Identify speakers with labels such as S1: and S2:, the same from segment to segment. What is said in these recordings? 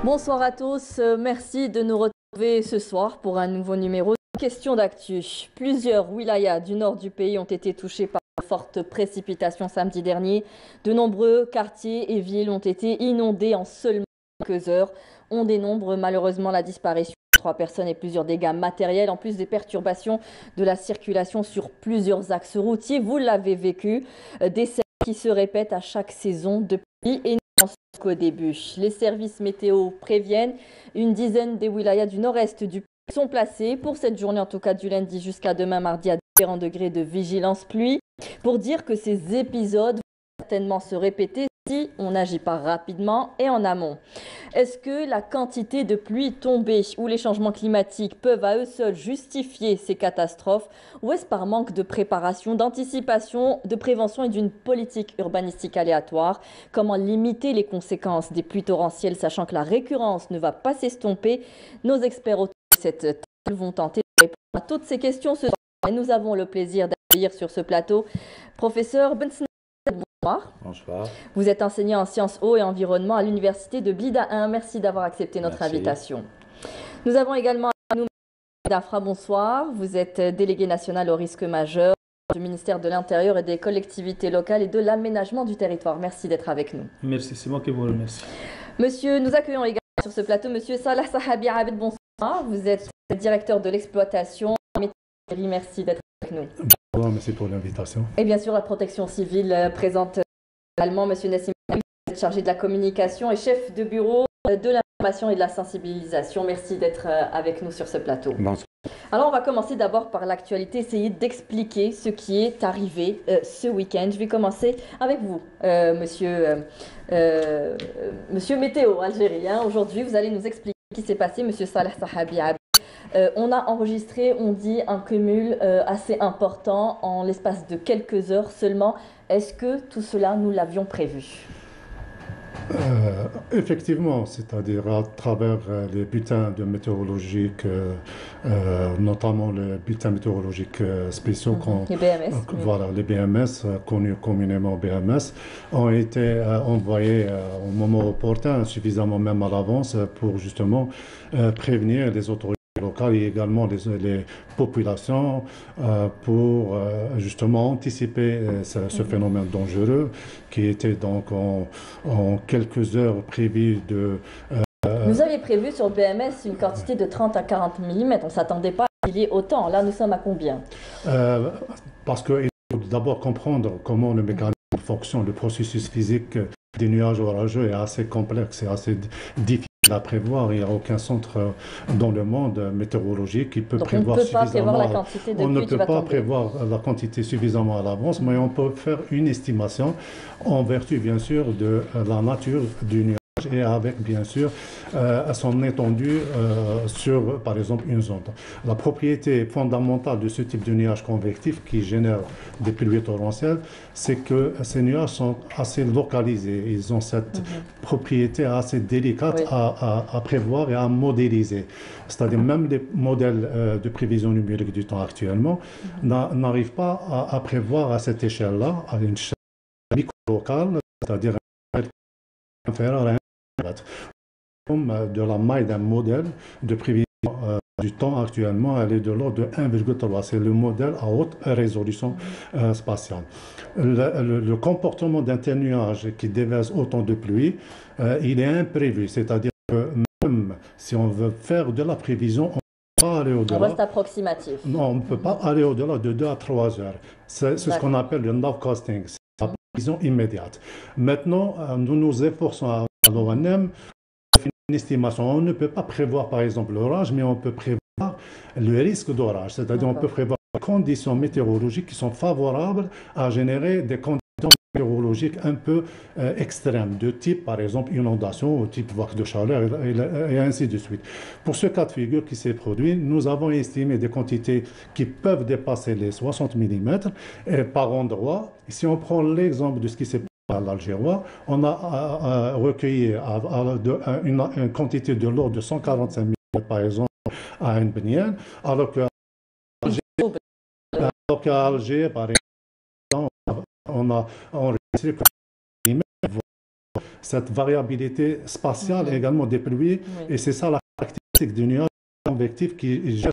S1: Bonsoir à tous, merci de nous retrouver ce soir pour un nouveau numéro de Question d'actu. Plusieurs wilayas du nord du pays ont été touchés par de fortes précipitations samedi dernier. De nombreux quartiers et villes ont été inondés en seulement quelques heures. On dénombre malheureusement la disparition de 3 personnes et plusieurs dégâts matériels, en plus des perturbations de la circulation sur plusieurs axes routiers. Vous l'avez vécu, des scènes qui se répètent à chaque saison depuis et qu'au début. Les services météo préviennent une dizaine des wilayas du nord-est du pays sont placés pour cette journée, en tout cas du lundi jusqu'à demain mardi, à différents degrés de vigilance pluie, pour dire que ces épisodes vont certainement se répéter si on n'agit pas rapidement et en amont. Est-ce que la quantité de pluie tombée ou les changements climatiques peuvent à eux seuls justifier ces catastrophes, ou est-ce par manque de préparation, d'anticipation, de prévention et d'une politique urbanistique aléatoire? Comment limiter les conséquences des pluies torrentielles, sachant que la récurrence ne va pas s'estomper? Nos experts autour de cette table vont tenter de répondre à toutes ces questions ce soir. Et nous avons le plaisir d'accueillir sur ce plateau professeur Bensna. Bonsoir.
S2: Bonsoir.
S1: Vous êtes enseignant en sciences eau et environnement à l'université de Blida 1. Merci d'avoir accepté notre invitation. Nous avons également à nous Dafra. Bonsoir. Vous êtes délégué national au risque majeur du ministère de l'Intérieur et des collectivités locales et de l'aménagement du territoire. Merci d'être avec nous.
S2: Merci, c'est moi qui vous remercie.
S1: Monsieur, nous accueillons également sur ce plateau Monsieur Salah Sahabi Abed. Bonsoir. Vous êtes directeur de l'exploitation. Merci d'être avec nous.
S3: Bonsoir, merci pour l'invitation.
S1: Et bien sûr, la protection civile présente également Monsieur Nassim, chargé de la communication et chef de bureau de l'information et de la sensibilisation. Merci d'être avec nous sur ce plateau.
S3: Bonsoir.
S1: Alors, on va commencer d'abord par l'actualité, essayer d'expliquer ce qui est arrivé ce week-end. Je vais commencer avec vous, monsieur Météo algérien. Aujourd'hui, vous allez nous expliquer ce qui s'est passé, monsieur Salah Sahabi. On a enregistré, on dit, un cumul assez important en l'espace de quelques heures seulement. Est-ce que tout cela, nous l'avions prévu?
S3: Effectivement, c'est-à-dire à travers les bulletins de météorologiques, notamment les bulletins météorologiques spéciaux,
S1: les BMS,
S3: voilà, les BMS, connus communément BMS, ont été envoyés au moment opportun, suffisamment même à l'avance, pour justement prévenir les autorités locales et également les populations pour justement anticiper ce phénomène dangereux qui était donc en quelques heures prévu de...
S1: Vous aviez prévu sur BMS une quantité de 30 à 40 mm. On ne s'attendait pas à qu'il y ait autant. Là, nous sommes à combien?
S3: Parce qu'il faut d'abord comprendre comment le mécanisme fonctionne. Le processus physique des nuages orageux est assez complexe et assez difficile à prévoir. Il n'y a aucun centre dans le monde météorologique qui peut prévoir suffisamment.
S1: On ne peut pas
S3: prévoir la quantité suffisamment à l'avance, mais on peut faire une estimation en vertu, bien sûr, de la nature du nuage et avec, bien sûr, son étendue sur, par exemple, une zone. La propriété fondamentale de ce type de nuage convectif qui génère des pluies torrentielles, c'est que ces nuages sont assez localisés. Ils ont cette propriété assez délicate à prévoir et à modéliser. C'est-à-dire même les modèles de prévision numérique du temps actuellement n'arrivent pas à prévoir à cette échelle-là, à une échelle micro-locale, c'est-à-dire inférieure à de la maille d'un modèle de prévision du temps actuellement, elle est de l'ordre de 1,3. C'est le modèle à haute résolution spatiale. Le comportement d'un tel nuage qui déverse autant de pluie, il est imprévu. C'est-à-dire que même si on veut faire de la prévision, on ne peut pas aller au-delà.
S1: On reste approximatif.
S3: Non, on ne peut pas aller au-delà de 2 à 3 heures. C'est ce qu'on appelle le nowcasting. C'est la prévision immédiate. Maintenant, nous nous efforçons à l'ONM une estimation. On ne peut pas prévoir, par exemple, l'orage, mais on peut prévoir le risque d'orage. C'est-à-dire on peut prévoir des conditions météorologiques qui sont favorables à générer des conditions météorologiques un peu extrêmes, de type, par exemple, inondation, ou type vague de chaleur, et ainsi de suite. Pour ce cas de figure qui s'est produit, nous avons estimé des quantités qui peuvent dépasser les 60 mm par endroit. Si on prend l'exemple de ce qui s'est passé à l'Algérois, on a recueilli une quantité de l'ordre de 145 mm, par exemple, à N'Bnian, alors qu'à Alger, par exemple, on a enregistré cette variabilité spatiale également des pluies. Et c'est ça la caractéristique du nuage convectif qui gère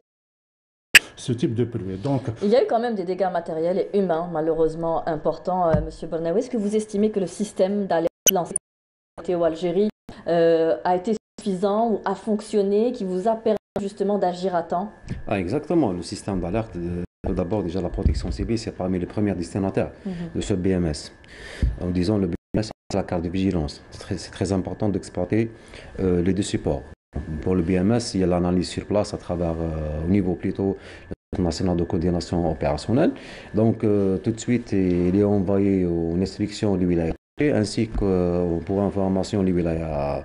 S3: ce type de pluie. Donc,
S1: il y a eu quand même des dégâts matériels et humains malheureusement importants, Monsieur Bernaoui. Est-ce que vous estimez que le système d'alerte lancé par Météo Algérie a été suffisant ou a fonctionné, qui vous a permis justement d'agir à temps?
S2: Exactement, le système d'alerte, d'abord déjà la protection civile, c'est parmi les premiers destinataires de ce BMS. En disant le BMS, c'est la carte de vigilance. C'est très important d'exploiter les deux supports. Pour le BMS, il y a l'analyse sur place à travers, au niveau plutôt national de coordination opérationnelle. Donc tout de suite, il est envoyé une instruction du wilaya ainsi que pour information les wilayas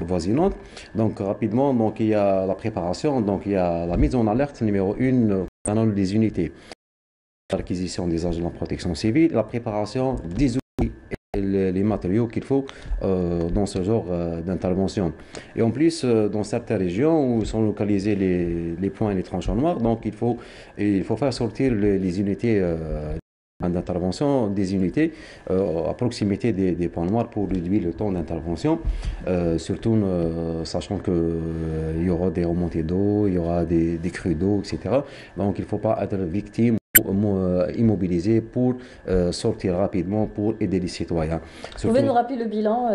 S2: voisinantes. Donc rapidement, donc, il y a la préparation, donc il y a la mise en alerte numéro 1 concernant des unités, l'acquisition des agents de protection civile, la préparation des outils et les matériaux qu'il faut dans ce genre d'intervention. Et en plus, dans certaines régions où sont localisés les points et les tranchants noirs, donc il faut faire sortir les unités d'intervention, des unités à proximité des points noirs pour réduire le temps d'intervention, surtout sachant qu'il y aura des remontées d'eau, il y aura des crues d'eau, etc. Donc il ne faut pas être victime immobilisé pour sortir rapidement pour aider les citoyens.
S1: Vous pouvez nous rappeler le bilan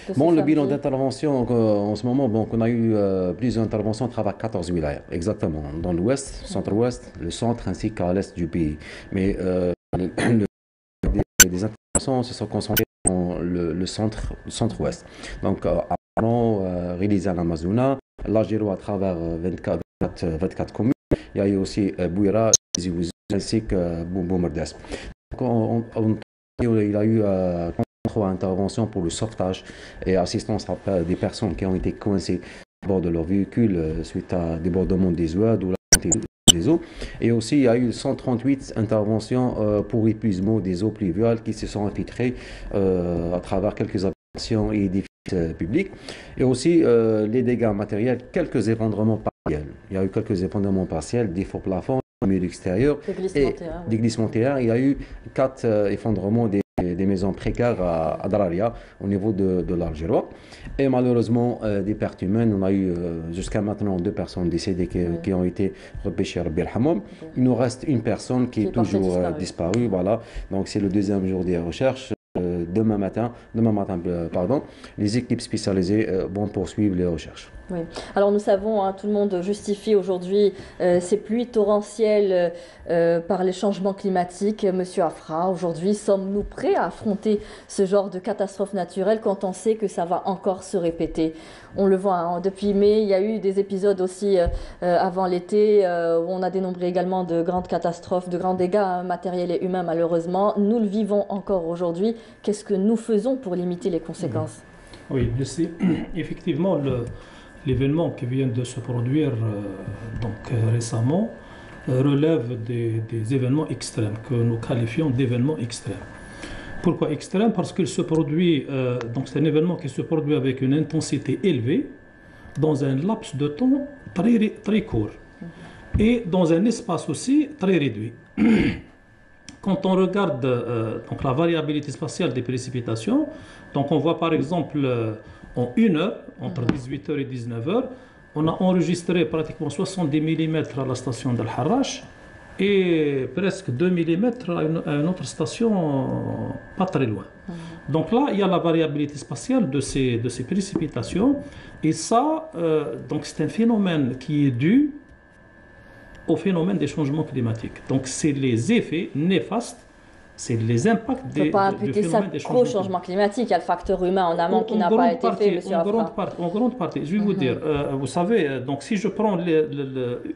S2: le bilan d'intervention en ce moment, donc, on a eu plusieurs interventions à travers 14 wilayas, exactement, dans l'ouest, centre-ouest, le centre ainsi qu'à l'est du pays. Mais des interventions se sont concentrées dans le centre-ouest. Donc, réalisé à l'Amazona, l'Agéro à travers 24 communes. Il y a eu aussi Bouira, ainsi que Boumboumerdès. Il a eu 3 interventions pour le sauvetage et assistance à des personnes qui ont été coincées à bord de leur véhicule suite à débordement des eaux ou la montée des eaux. Et aussi, il y a eu 138 interventions pour épuisement des eaux pluviales qui se sont infiltrées à travers quelques habitations et édifices publics. Et aussi, les dégâts matériels, quelques effondrements partiels. Il y a eu quelques effondrements partiels, des faux plafonds, murs extérieurs et des glissements terrain. Il y a eu 4 effondrements des maisons précaires à Dararia au niveau de l'Algérois. Et malheureusement, des pertes humaines. On a eu jusqu'à maintenant 2 personnes décédées qui ont été repêchées à Rabbi el-Hammam. Il nous reste une personne qui est toujours disparue. Voilà. Donc c'est le 2e jour des recherches. Demain matin, les équipes spécialisées vont poursuivre les recherches.
S1: Oui. Alors nous savons, tout le monde justifie aujourd'hui ces pluies torrentielles par les changements climatiques. Monsieur Afra, aujourd'hui, sommes-nous prêts à affronter ce genre de catastrophe naturelle quand on sait que ça va encore se répéter? On le voit, depuis mai, il y a eu des épisodes aussi avant l'été où on a dénombré également de grandes catastrophes, de grands dégâts matériels et humains malheureusement. Nous le vivons encore aujourd'hui. Qu'est-ce que nous faisons pour limiter les conséquences?
S4: Oui, effectivement, l'événement qui vient de se produire récemment relève des événements extrêmes que nous qualifions d'événements extrêmes. Pourquoi extrême? Parce qu'il se produit, c'est un événement qui se produit avec une intensité élevée dans un laps de temps très court et dans un espace aussi très réduit. Quand on regarde la variabilité spatiale des précipitations, donc on voit par exemple en 1 heure, entre 18h et 19h, on a enregistré pratiquement 70 mm à la station d'Al Harrach et presque 2 mm à une autre station pas très loin. Donc là, il y a la variabilité spatiale de ces précipitations et ça, c'est un phénomène qui est dû au phénomène des changements climatiques. Donc c'est les effets néfastes, c'est les impacts
S1: des changements climatiques. On ne peut pas imputer ça qu'au changement climatique. Il y a le facteur humain en amont qui n'a pas été fait, monsieur Afra.
S4: En grande partie. Je vais vous dire, vous savez, donc si je prends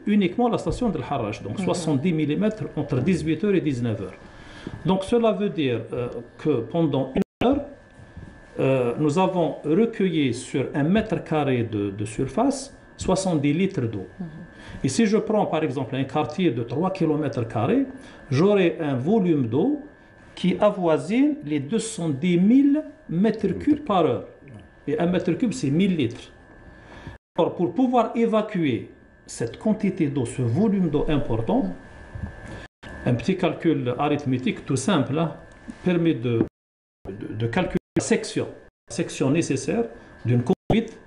S4: uniquement la station de Harrach, donc 70 mm entre 18h et 19h. Donc cela veut dire que pendant 1 heure, nous avons recueilli sur 1 mètre carré de surface 70 litres d'eau. Et si je prends par exemple un quartier de 3 km², j'aurai un volume d'eau qui avoisine les 210 000 m³ par heure. Et 1 m³, c'est 1000 litres. Alors, pour pouvoir évacuer cette quantité d'eau, ce volume d'eau important, un petit calcul arithmétique tout simple permet de calculer section nécessaire d'une conduite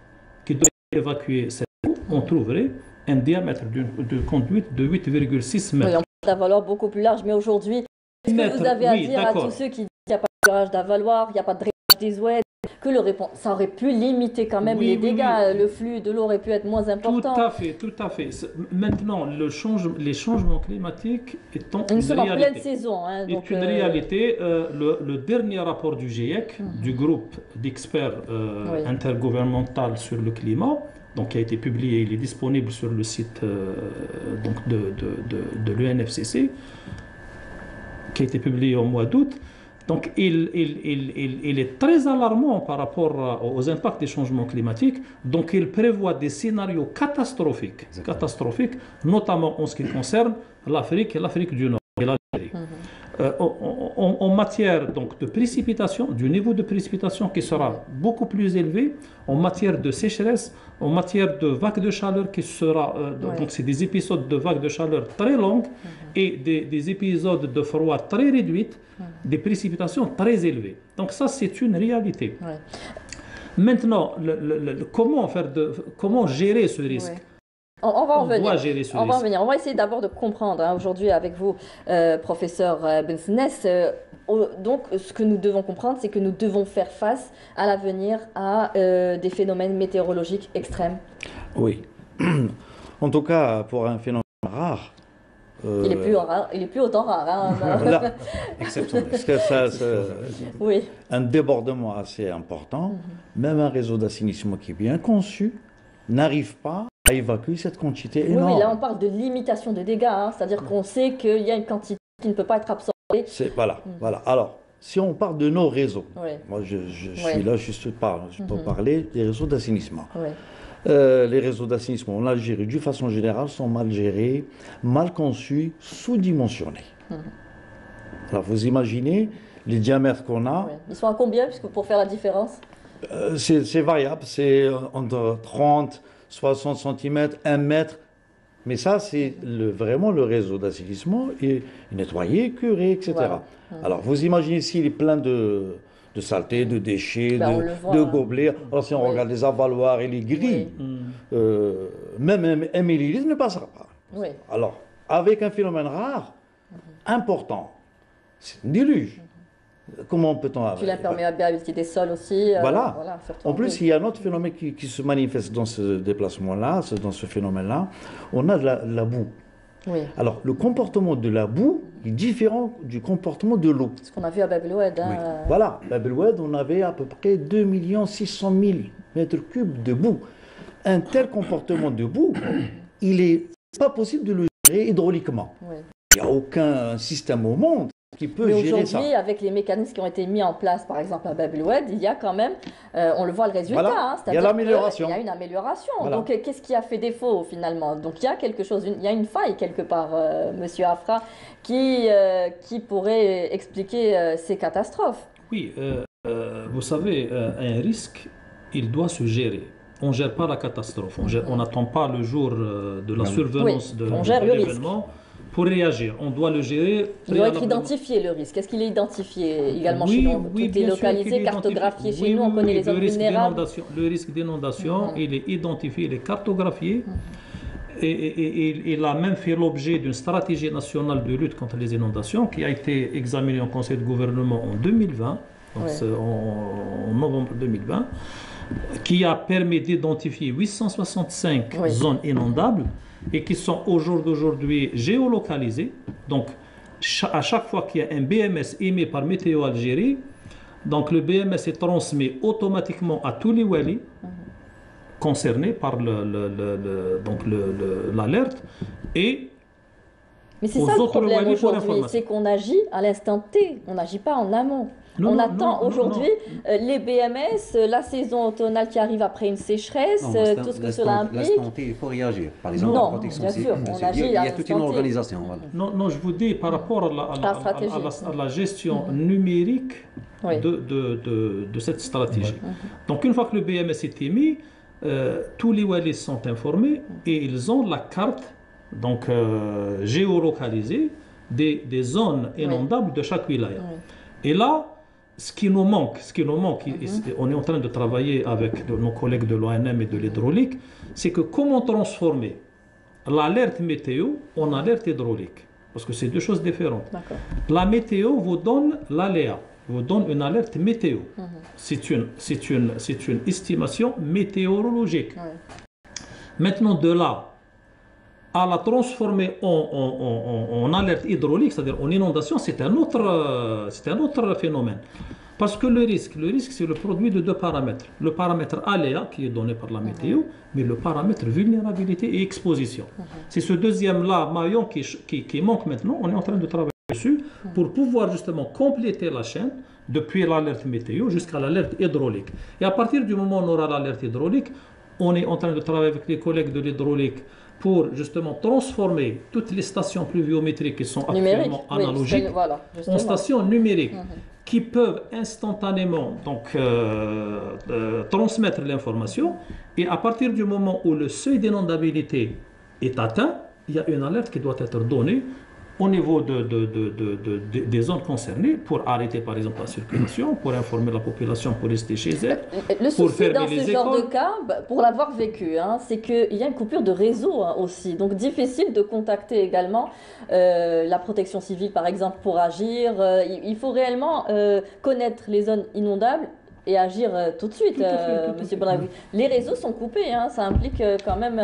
S4: qui doit évacuer cette eau, on trouverait un diamètre de conduite de 8,6 mètres.
S1: Oui, on parle d'avaloir beaucoup plus large, mais aujourd'hui, qu'est-ce que vous avez à dire à tous ceux qui disent qu'il n'y a pas de curage d'avaloir, il n'y a pas de drainage des oueds, que ça aurait pu limiter quand même les dégâts, le flux de l'eau aurait pu être moins important.
S4: Tout à fait. Maintenant, les changements climatiques étant
S1: une réalité. En pleine saison. Hein,
S4: donc, une réalité. Le dernier rapport du GIEC, du groupe d'experts intergouvernemental sur le climat, donc, qui a été publié, il est disponible sur le site donc de l'UNFCCC, qui a été publié au mois d'août. Donc, il est très alarmant par rapport aux impacts des changements climatiques. Donc, il prévoit des scénarios catastrophiques, notamment en ce qui concerne l'Afrique et l'Afrique du Nord et l'Algérie. En matière donc, de précipitation, du niveau de précipitation qui sera beaucoup plus élevé, en matière de sécheresse, en matière de vagues de chaleur qui sera, donc c'est des épisodes de vagues de chaleur très longues et des épisodes de froid très réduits, des précipitations très élevées. Donc ça, c'est une réalité. Maintenant, comment gérer ce risque?
S1: On va en venir. On va essayer d'abord de comprendre aujourd'hui avec vous, professeur Bensness. Donc, ce que nous devons comprendre, c'est que nous devons faire face à l'avenir à des phénomènes météorologiques extrêmes.
S5: Oui. En tout cas, pour un phénomène rare.
S1: Il est plus autant rare. Hein,
S5: là, exceptionnel. Parce que c'est un débordement assez important. Même un réseau d'assainissement qui est bien conçu n'arrive pas à évacuer cette quantité énorme.
S1: Oui, là on parle de limitation de dégâts, hein, c'est-à-dire qu'on sait qu'il y a une quantité qui ne peut pas être absorbée.
S5: Voilà. Alors, si on parle de nos réseaux, moi je suis là juste pour parler des réseaux d'assainissement. Les réseaux d'assainissement en Algérie, d'une façon générale, sont mal gérés, mal conçus, sous-dimensionnés. Alors vous imaginez les diamètres qu'on a.
S1: Ils sont à combien pour faire la différence?
S5: C'est variable, c'est entre 30, 60 cm, 1 mètre. Mais ça, c'est vraiment le réseau d'assainissement est nettoyé, curé, etc. Voilà. Alors, vous imaginez s'il est plein de saleté, de déchets, de gobelets. Alors, si on regarde les avaloirs et les grilles, même un millilitre ne passera pas. Alors, avec un phénomène rare, important, c'est un déluge. Comment peut-on...
S1: Puis l'imperméabilité des sols aussi.
S5: Voilà. En plus, il y a un autre phénomène qui se manifeste dans ce déplacement-là, dans ce phénomène-là. On a de la boue. Alors, le comportement de la boue est différent du comportement de l'eau.
S1: Ce qu'on a vu à Bab el-Oued.
S5: Voilà, Bab el-Oued, on avait à peu près 2 600 000 mètres cubes de boue. Un tel comportement de boue, il n'est pas possible de le gérer hydrauliquement. Il n'y a aucun système au monde qui peut gérer ça.
S1: Aujourd'hui, avec les mécanismes qui ont été mis en place, par exemple à Bab el-Oued, il y a quand même, on le voit le résultat.
S5: Voilà. Il y a l'amélioration.
S1: Il y a une amélioration. Donc, qu'est-ce qui a fait défaut finalement? Donc, il y a quelque chose, il y a une faille quelque part, Monsieur Afra, qui pourrait expliquer ces catastrophes.
S4: Oui, vous savez, un risque, il doit se gérer. On ne gère pas la catastrophe. On n'attend pas le jour de la survenance de l'événement. Pour réagir, on doit le gérer.
S1: Il doit être identifié le risque. Est-ce qu'il est identifié également chez nous? Tout est localisé, cartographié chez nous, on connaît les zones vulnérables.
S4: Le risque d'inondation, il est identifié, il est cartographié. Et il a même fait l'objet d'une stratégie nationale de lutte contre les inondations qui a été examinée en Conseil de gouvernement en 2020, donc en novembre 2020, qui a permis d'identifier 865 zones inondables et qui sont au jour d'aujourd'hui géolocalisées. Donc, à chaque fois qu'il y a un BMS émis par Météo Algérie, donc le BMS est transmis automatiquement à tous les walis concernés par l'alerte et
S1: mais c'est ça le problème aujourd'hui, c'est qu'on agit à l'instant T, on n'agit pas en amont. On attend aujourd'hui les BMS, la saison automnale qui arrive après une sécheresse, tout ce que cela implique.
S2: L'instant T, il faut réagir. Par exemple, la protection civile, il y a toute une organisation.
S4: Non, je vous dis par rapport à la gestion numérique de cette stratégie. Donc une fois que le BMS est émis, tous les walis sont informés et ils ont la carte donc géolocalisée des zones inondables de chaque wilaya. Et là, ce qui nous manque, on est en train de travailler avec nos collègues de l'ONM et de l'hydraulique, c'est que comment transformer l'alerte météo en alerte hydraulique. Parce que c'est deux choses différentes. La météo vous donne l'aléa, vous donne une alerte météo. C'est une estimation météorologique. Maintenant, de là à la transformer en alerte hydraulique, c'est-à-dire en inondation, c'est un autre phénomène. Parce que le risque, c'est le produit de deux paramètres. Le paramètre aléa, qui est donné par la météo, mais le paramètre vulnérabilité et exposition. C'est ce deuxième-là, maillon, qui manque maintenant. On est en train de travailler dessus pour pouvoir justement compléter la chaîne depuis l'alerte météo jusqu'à l'alerte hydraulique. Et à partir du moment où on aura l'alerte hydraulique, on est en train de travailler avec les collègues de l'hydraulique pour justement transformer toutes les stations pluviométriques qui sont actuellement analogiques en stations numériques qui peuvent instantanément transmettre l'information. Et à partir du moment où le seuil d'inondabilité est atteint, il y a une alerte qui doit être donnée au niveau des zones concernées pour arrêter par exemple la circulation, pour informer la population pour rester chez elle.
S1: Le souci dans ce genre de cas, pour l'avoir vécu, c'est qu'il y a une coupure de réseau aussi. Donc difficile de contacter également la protection civile par exemple pour agir. Il faut réellement connaître les zones inondables et agir tout de suite, Monsieur Benraoui. Les réseaux sont coupés, ça implique quand même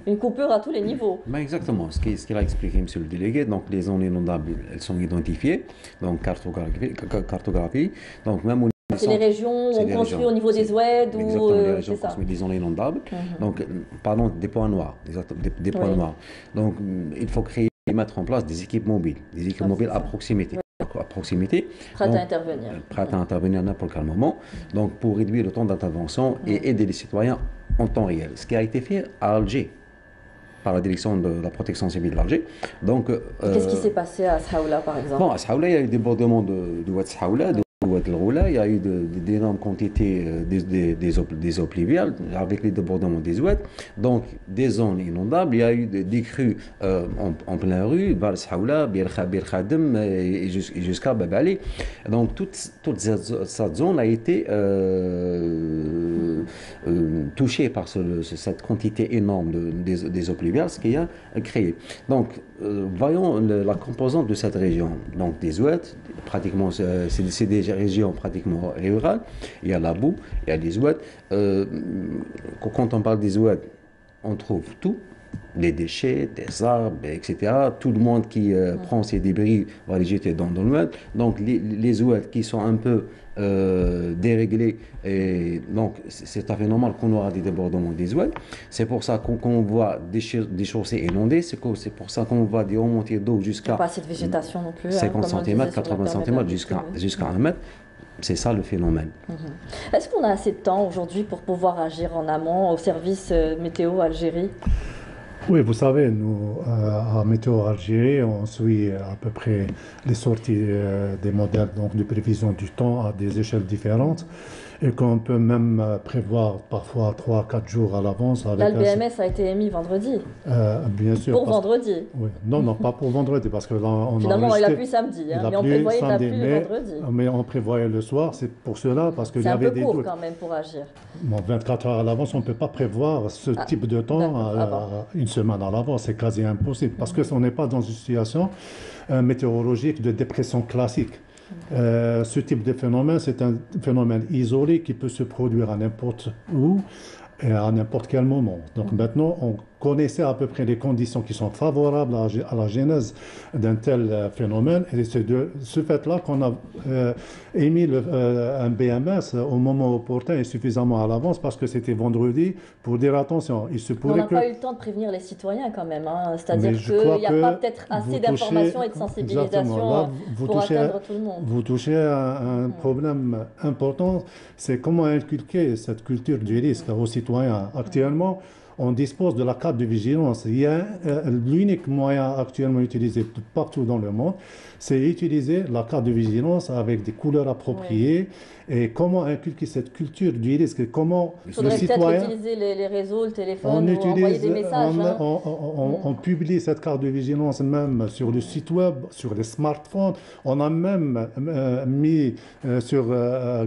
S1: une coupure à tous les niveaux.
S2: Ben exactement, ce qu'il a expliqué Monsieur le délégué, donc les zones inondables, elles sont identifiées, donc cartographie, donc même au
S1: c'est les régions où on construit au niveau des oueds ou
S2: exactement, les régions construisent des zones inondables. Donc, parlons des points noirs, des points noirs. Donc, il faut créer et mettre en place des équipes mobiles à proximité.
S1: Prêt à intervenir.
S2: Prêt à intervenir à n'importe quel moment. Donc, pour réduire le temps d'intervention et aider les citoyens en temps réel. Ce qui a été fait à Alger, par la direction de la protection civile d'Alger. Donc,
S1: qu'est-ce qui s'est passé à Saoula, par exemple?
S2: Bon, à Saoula, il y a eu des débordements de Oued Saoula, il y a eu d'énormes quantités des eaux pluviales avec les débordements des oueds, donc des zones inondables. Il y a eu des crues en plein rue, vers Saoula, Bir Khadem et jusqu'à Bab Ali. Donc toute cette zone a été touchée par cette quantité énorme des eaux pluviales, ce qui a créé. Donc voyons la composante de cette région. Donc des oueds, pratiquement c'est des régions pratiquement rurales. Il y a la boue, il y a des oueds. Quand on parle des oueds, on trouve tout. Des déchets, des arbres, etc. Tout le monde qui prend ces débris va les jeter dans l'oued. Donc les oueds qui sont un peu déréglés, et donc c'est tout à fait normal qu'on aura des débordements des oueds. C'est pour ça qu'on voit des chaussées inondées, c'est pour ça qu'on voit des remontées d'eau jusqu'à
S1: pas assez de végétation non plus,
S2: 50 cm, 80 cm jusqu'à 1 mètre. C'est ça le phénomène.
S1: Est-ce qu'on a assez de temps aujourd'hui pour pouvoir agir en amont au service météo Algérie?
S3: Oui, vous savez, nous, à Météo Algérie, on suit à peu près les sorties des modèles de prévision du temps à des échelles différentes et qu'on peut même prévoir parfois 3-4 jours à l'avance.
S1: Là, le BMS a été émis vendredi.
S3: Bien sûr.
S1: Pour vendredi.
S3: Oui. Non, pas pour vendredi, parce que là, on
S1: finalement, il a plu samedi, mais on prévoyait la pluie vendredi.
S3: Mais on prévoyait le soir, c'est pour cela, parce qu'il y avait des doutes.
S1: C'est un peu court quand même pour agir.
S3: Bon, 24 heures à l'avance, on ne peut pas prévoir ce type de temps une semaine à l'avance, c'est quasi impossible, parce qu'on n'est pas dans une situation météorologique de dépression classique. Ce type de phénomène, c'est un phénomène isolé qui peut se produire à n'importe où et à n'importe quel moment. Donc maintenant, on connaissait à peu près les conditions qui sont favorables à la genèse d'un tel phénomène. Et c'est de ce fait-là qu'on a émis un BMS au moment opportun et suffisamment à l'avance, parce que c'était vendredi, pour dire attention, il se pourrait
S1: on n'a pas eu le temps de prévenir les citoyens quand même. C'est-à-dire qu'il n'y a pas peut-être assez d'informations et de sensibilisation pour atteindre tout le monde.
S3: Vous touchez à un problème important, c'est comment inculquer cette culture du risque aux citoyens. Actuellement, on dispose de la carte de vigilance. Il y a l'unique moyen actuellement utilisé partout dans le monde, c'est utiliser la carte de vigilance avec des couleurs appropriées. Et comment inculquer cette culture du risque? Comment
S1: il faudrait peut-être utiliser les réseaux, le téléphone, ou envoyer des messages.
S3: On publie cette carte de vigilance même sur le site web, sur les smartphones. On a même mis sur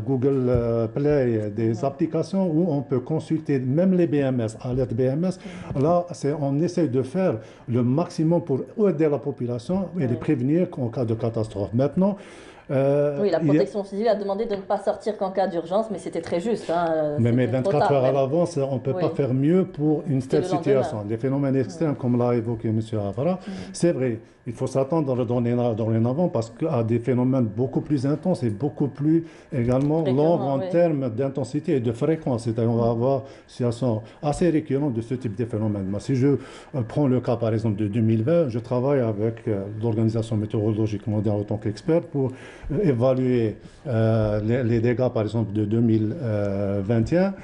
S3: Google Play des applications où on peut consulter même les BMS, alerte BMS. Là, on essaie de faire le maximum pour aider la population et les prévenir en cas de catastrophe. Maintenant,
S1: oui, la protection civile a demandé de ne pas sortir qu'en cas d'urgence, mais c'était très juste. Hein,
S3: mais 24 heures à l'avance, on ne peut pas faire mieux pour une telle situation. Des phénomènes extrêmes, comme l'a évoqué M. Avara, c'est vrai, il faut s'attendre dorénavant parce qu'à des phénomènes beaucoup plus intenses et beaucoup plus également longs en termes d'intensité et de fréquence. C'est-à-dire qu'on va avoir une situation assez récurrente de ce type de phénomène. Si je prends le cas, par exemple, de 2020, je travaille avec l'Organisation météorologique mondiale en tant qu'expert pour évaluer les dégâts, par exemple, de 2021.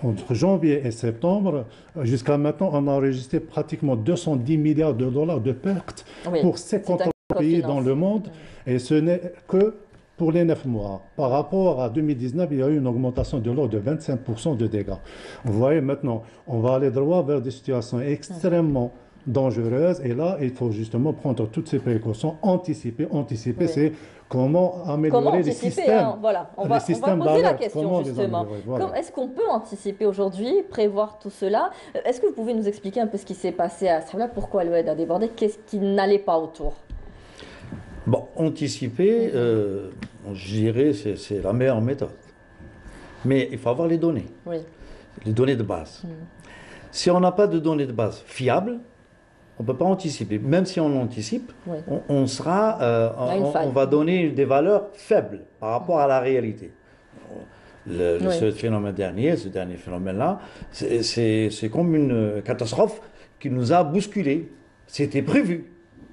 S3: Entre janvier et septembre, jusqu'à maintenant, on a enregistré pratiquement 210 milliards de dollars de pertes pour 50 pays dans le monde. Et ce n'est que pour les 9 mois. Par rapport à 2019, il y a eu une augmentation de l'ordre de 25% de dégâts. Vous voyez, maintenant, on va aller droit vers des situations extrêmement dangereuses. Et là, il faut justement prendre toutes ces précautions, anticiper. C'est comment améliorer les systèmes.
S1: Voilà, on va poser la question justement. Voilà. Est-ce qu'on peut anticiper aujourd'hui, prévoir tout cela? Est-ce que vous pouvez nous expliquer un peu ce qui s'est passé à Saoula? Pourquoi l'Oued a débordé? Qu'est-ce qui n'allait pas autour?
S5: Bon, anticiper, je dirais, c'est la meilleure méthode. Mais il faut avoir les données. Oui. Les données de base. Si on n'a pas de données de base fiables, on ne peut pas anticiper. Même si on anticipe, on va donner des valeurs faibles par rapport à la réalité. Ce phénomène ce dernier phénomène-là, c'est comme une catastrophe qui nous a bousculés. C'était prévu.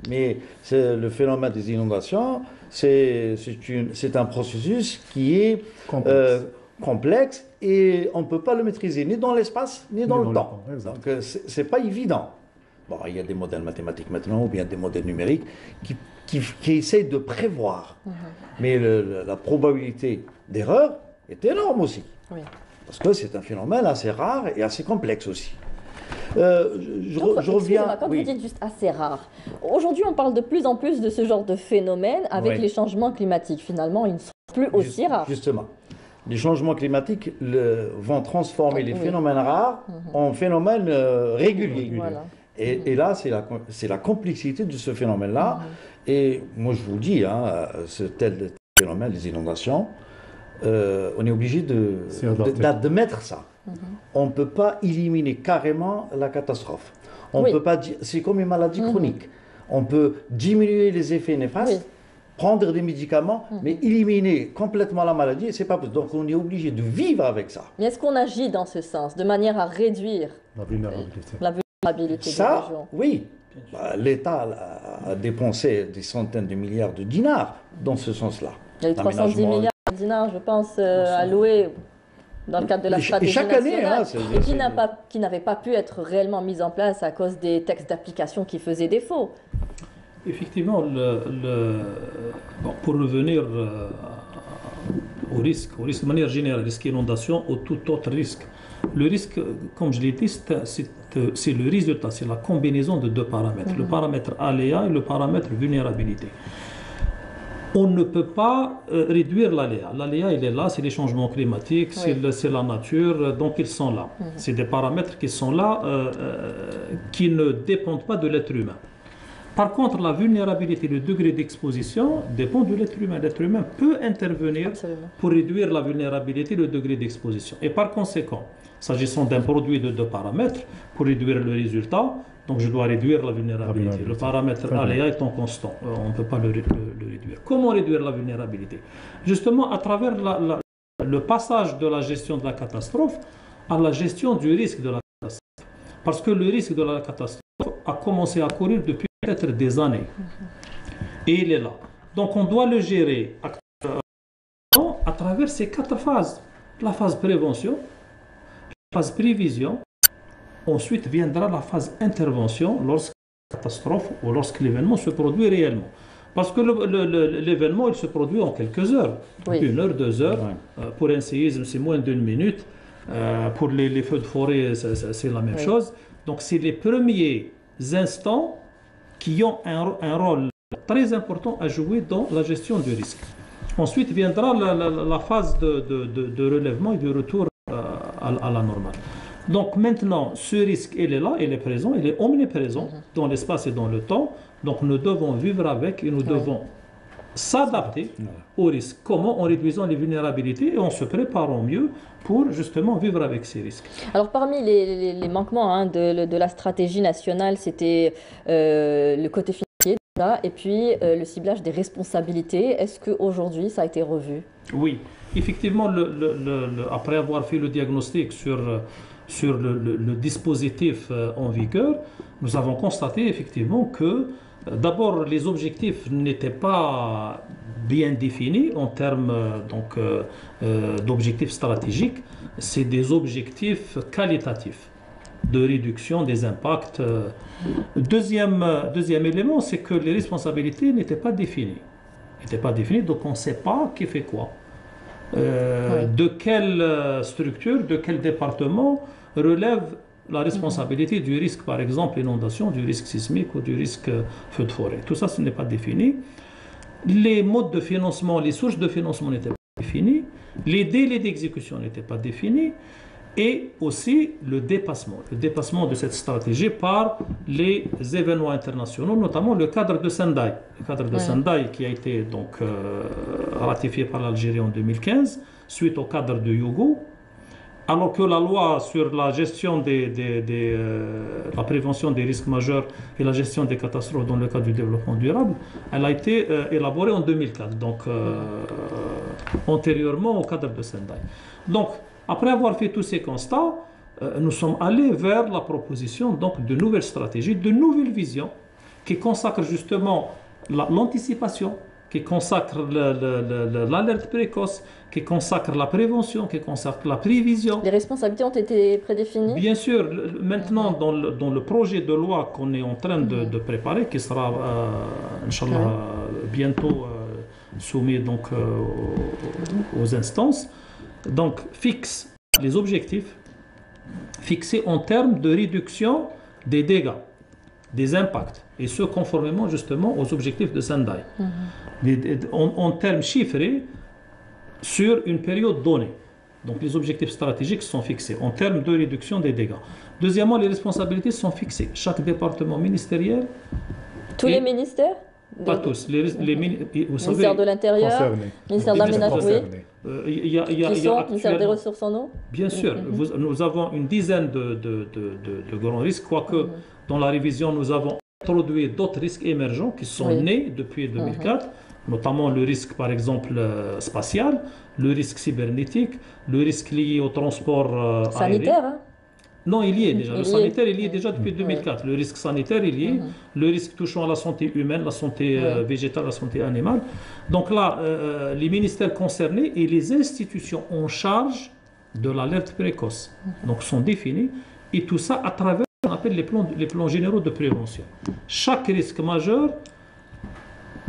S5: Mais le phénomène des inondations, c'est un processus qui est complexe et on ne peut pas le maîtriser ni dans l'espace ni dans le temps. Donc, ce n'est pas évident. Bon, il y a des modèles mathématiques maintenant, ou bien des modèles numériques qui essayent de prévoir. Mais la probabilité d'erreur est énorme aussi. Oui. Parce que c'est un phénomène assez rare et assez complexe aussi.
S1: Je reviens. Quand vous dites juste assez rare, aujourd'hui on parle de plus en plus de ce genre de phénomène avec les changements climatiques. Finalement, ils ne sont plus aussi rares.
S5: Justement. Les changements climatiques vont transformer les phénomènes rares en phénomènes réguliers. Voilà. Et là, c'est la complexité de ce phénomène-là. Et moi, je vous dis, ce tel phénomène, les inondations, on est obligé d'admettre ça. On ne peut pas éliminer carrément la catastrophe. On peut pas dire, c'est comme une maladie chronique. On peut diminuer les effets néfastes, prendre des médicaments, mais éliminer complètement la maladie, c'est pas possible. Donc on est obligé de vivre avec ça.
S1: Mais est-ce qu'on agit dans ce sens, de manière à réduire la vulnérabilité des régions?
S5: Oui. L'État a dépensé des centaines de milliards de dinars dans ce sens-là.
S1: Il y a eu 310 milliards de dinars, je pense, alloués dans le cadre de la stratégie
S5: chaque
S1: nationale,
S5: année,
S1: et qui n'avaient pas pu être réellement mises en place à cause des textes d'application qui faisaient défaut.
S4: Effectivement, pour revenir au risque de manière générale, risque inondation ou tout autre risque. Le risque, comme je l'ai dit, c'est le résultat, c'est la combinaison de deux paramètres, le paramètre aléa et le paramètre vulnérabilité. On ne peut pas réduire l'aléa. L'aléa, il est là, c'est les changements climatiques, c'est la nature, donc ils sont là. C'est des paramètres qui sont là, qui ne dépendent pas de l'être humain. Par contre, la vulnérabilité, le degré d'exposition dépend de l'être humain. L'être humain peut intervenir pour réduire la vulnérabilité, le degré d'exposition. Et par conséquent, s'agissant d'un produit de deux paramètres, pour réduire le résultat, donc je dois réduire la vulnérabilité. Le paramètre aléa étant constant, on ne peut pas le réduire. Comment réduire la vulnérabilité? Justement, à travers le passage de la gestion de la catastrophe à la gestion du risque de la catastrophe. Parce que le risque de la catastrophe a commencé à courir depuis peut-être des années. Et il est là. Donc on doit le gérer à travers ces 4 phases. La phase prévention, la phase prévision, Ensuite viendra la phase intervention lorsque la catastrophe ou lorsque l'événement se produit réellement. Parce que l'événement, il se produit en quelques heures.
S1: Oui.
S4: 1 heure, 2 heures. Pour un séisme, c'est moins d'1 minute. Pour les feux de forêt, c'est la même chose. Donc, c'est les premiers instants qui ont un rôle très important à jouer dans la gestion du risque. Ensuite viendra la phase de relèvement et de retour à la normale. Donc maintenant, ce risque, il est là, il est présent, il est omniprésent dans l'espace et dans le temps. Donc nous devons vivre avec et nous devons s'adapter au risque. Comment? En réduisant les vulnérabilités et en se préparant mieux pour justement vivre avec ces risques.
S1: Alors parmi les manquements de la stratégie nationale, c'était le côté financier déjà, et puis le ciblage des responsabilités. Est-ce qu'aujourd'hui ça a été revu? Oui,
S4: effectivement, après avoir fait le diagnostic sur le dispositif en vigueur, nous avons constaté effectivement que d'abord les objectifs n'étaient pas bien définis en termes d'objectifs stratégiques. C'est des objectifs qualitatifs de réduction des impacts. Deuxième élément, c'est que les responsabilités n'étaient pas définies. Donc on ne sait pas qui fait quoi. De quelle structure, de quel département relève la responsabilité du risque, par exemple, inondation, du risque sismique ou du risque feu de forêt. Tout ça, ce n'est pas défini. Les modes de financement, les sources de financement n'étaient pas définies. Les délais d'exécution n'étaient pas définis. Et aussi le dépassement de cette stratégie par les événements internationaux, notamment le cadre de Sendai. Le cadre de Sendai qui a été donc ratifié par l'Algérie en 2015, suite au cadre de Yougo. Alors que la loi sur la gestion la prévention des risques majeurs et la gestion des catastrophes dans le cadre du développement durable, elle a été élaborée en 2004, donc antérieurement au cadre de Sendai. Donc, après avoir fait tous ces constats, nous sommes allés vers la proposition donc, de nouvelles stratégies, de nouvelles visions qui consacrent justement l'anticipation, qui consacrent l'alerte précoce, qui consacrent la prévention, qui consacrent la prévision.
S1: Les responsabilités ont été prédéfinies?
S4: Bien sûr. Maintenant, dans le projet de loi qu'on est en train de préparer, qui sera, Inch'Allah, bientôt soumis donc, aux instances, donc fixe les objectifs fixés en termes de réduction des dégâts, des impacts, et ce conformément justement aux objectifs de Sendai, en termes chiffrés sur une période donnée. Donc les objectifs stratégiques sont fixés en termes de réduction des dégâts. Deuxièmement, les responsabilités sont fixées. Chaque département ministériel...
S1: Tous les ministères?
S4: Pas tous. Vous savez,
S1: ministère de l'Intérieur, ministère de l'Aménagement, ministère des Ressources en eau.
S4: Bien sûr, nous avons une dizaine de grands risques, quoique dans la révision, nous avons introduit d'autres risques émergents qui sont nés depuis 2004, notamment le risque, par exemple, spatial, le risque cybernétique, le risque lié au transport
S1: sanitaire,
S4: aérien. Non, il y est déjà. Le sanitaire, il y est déjà depuis 2004. Le risque sanitaire, il y est. Le risque touchant à la santé humaine, la santé végétale, la santé animale. Donc là, les ministères concernés et les institutions en charge de l'alerte précoce donc, sont définis. Et tout ça à travers ce qu'on appelle les plans généraux de prévention. Chaque risque majeur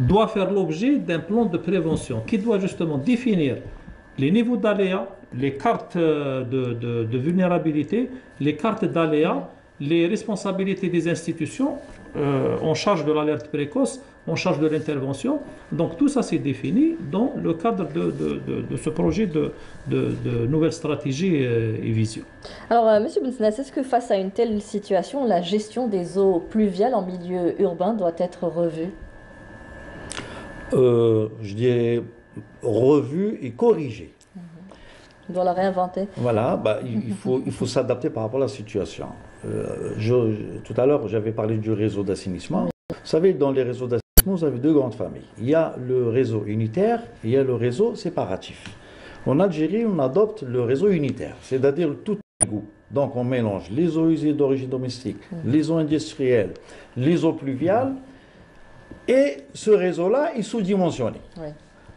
S4: doit faire l'objet d'un plan de prévention qui doit justement définir les niveaux d'aléas, les cartes de vulnérabilité, les cartes d'aléas, les responsabilités des institutions en charge de l'alerte précoce, en charge de l'intervention. Donc tout ça c'est défini dans le cadre de ce projet de nouvelles stratégies et visions.
S1: Alors Monsieur Bounsnas, est-ce que face à une telle situation, la gestion des eaux pluviales en milieu urbain doit être revue?
S5: Je dirais revue et corrigée.
S1: On doit la réinventer.
S5: Voilà, il faut s'adapter par rapport à la situation. Tout à l'heure, j'avais parlé du réseau d'assainissement. Vous savez, dans les réseaux d'assainissement, vous avez deux grandes familles. Il y a le réseau unitaire et il y a le réseau séparatif. En Algérie, on adopte le réseau unitaire, c'est-à-dire tout égout. Donc, on mélange les eaux usées d'origine domestique, les eaux industrielles, les eaux pluviales, et ce réseau-là est sous-dimensionné.
S1: Oui.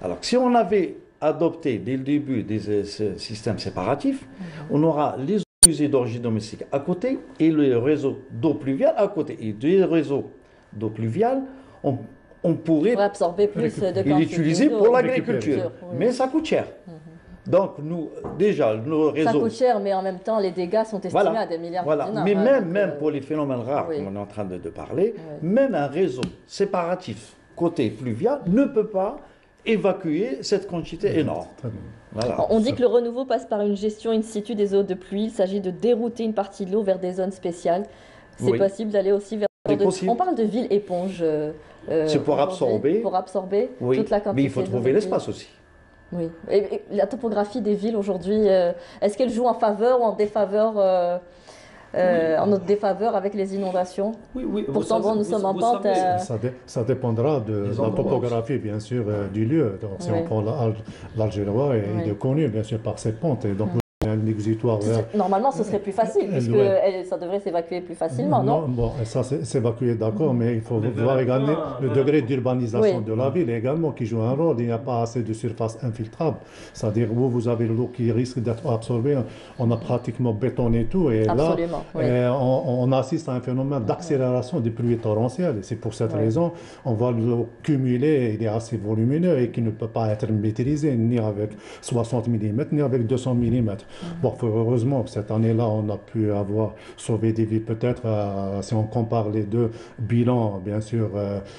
S5: Alors, si on avait adopté dès le début des systèmes séparatifs, on aura les usées d'origine domestique à côté et le réseau d'eau pluviale à côté. Et des réseaux d'eau pluviale, on pourrait
S1: absorber plus de quantité
S5: l'utiliser pour l'agriculture.
S1: Oui.
S5: Mais ça coûte cher. Donc, nous, déjà, nos réseaux...
S1: Ça coûte cher, mais en même temps, les dégâts sont estimés à des milliards de dinars.
S5: Mais même pour les phénomènes rares, comme on est en train de parler, même un réseau séparatif côté fluvial ne peut pas évacuer cette quantité énorme.
S1: Voilà. On dit que le renouveau passe par une gestion in situ des eaux de pluie. Il s'agit de dérouter une partie de l'eau vers des zones spéciales. C'est possible d'aller aussi vers... On parle de ville éponge.
S5: C'est pour absorber.
S1: Pour absorber toute la quantité.
S5: Mais il faut trouver l'espace aussi.
S1: Oui. Et la topographie des villes aujourd'hui, est-ce qu'elle joue en faveur ou en défaveur en notre défaveur avec les inondations?
S4: Oui.
S1: Pourtant, nous sommes en pente.
S3: Ça dépendra de la topographie, bien sûr, du lieu. Donc, si on prend l'Algérois, il est connu, bien sûr, par ses pentes. Et donc, un exutoire vers...
S1: Normalement, ce serait plus facile, puisque ça devrait s'évacuer plus facilement, non?
S3: Bon, ça, s'évacuer, d'accord, mais il faut voir également le degré d'urbanisation de la ville également, qui joue un rôle. Il n'y a pas assez de surface infiltrable. C'est-à-dire, où vous avez l'eau qui risque d'être absorbée, on a pratiquement bétonné tout. Et là, on assiste à un phénomène d'accélération des pluies torrentielles. Et c'est pour cette raison, on va l'eau cumuler, il est assez volumineux et qui ne peut pas être maîtrisé, ni avec 60 mm, ni avec 200 mm. Bon, heureusement, cette année-là, on a pu sauvé des vies peut-être, si on compare les deux bilans, bien sûr,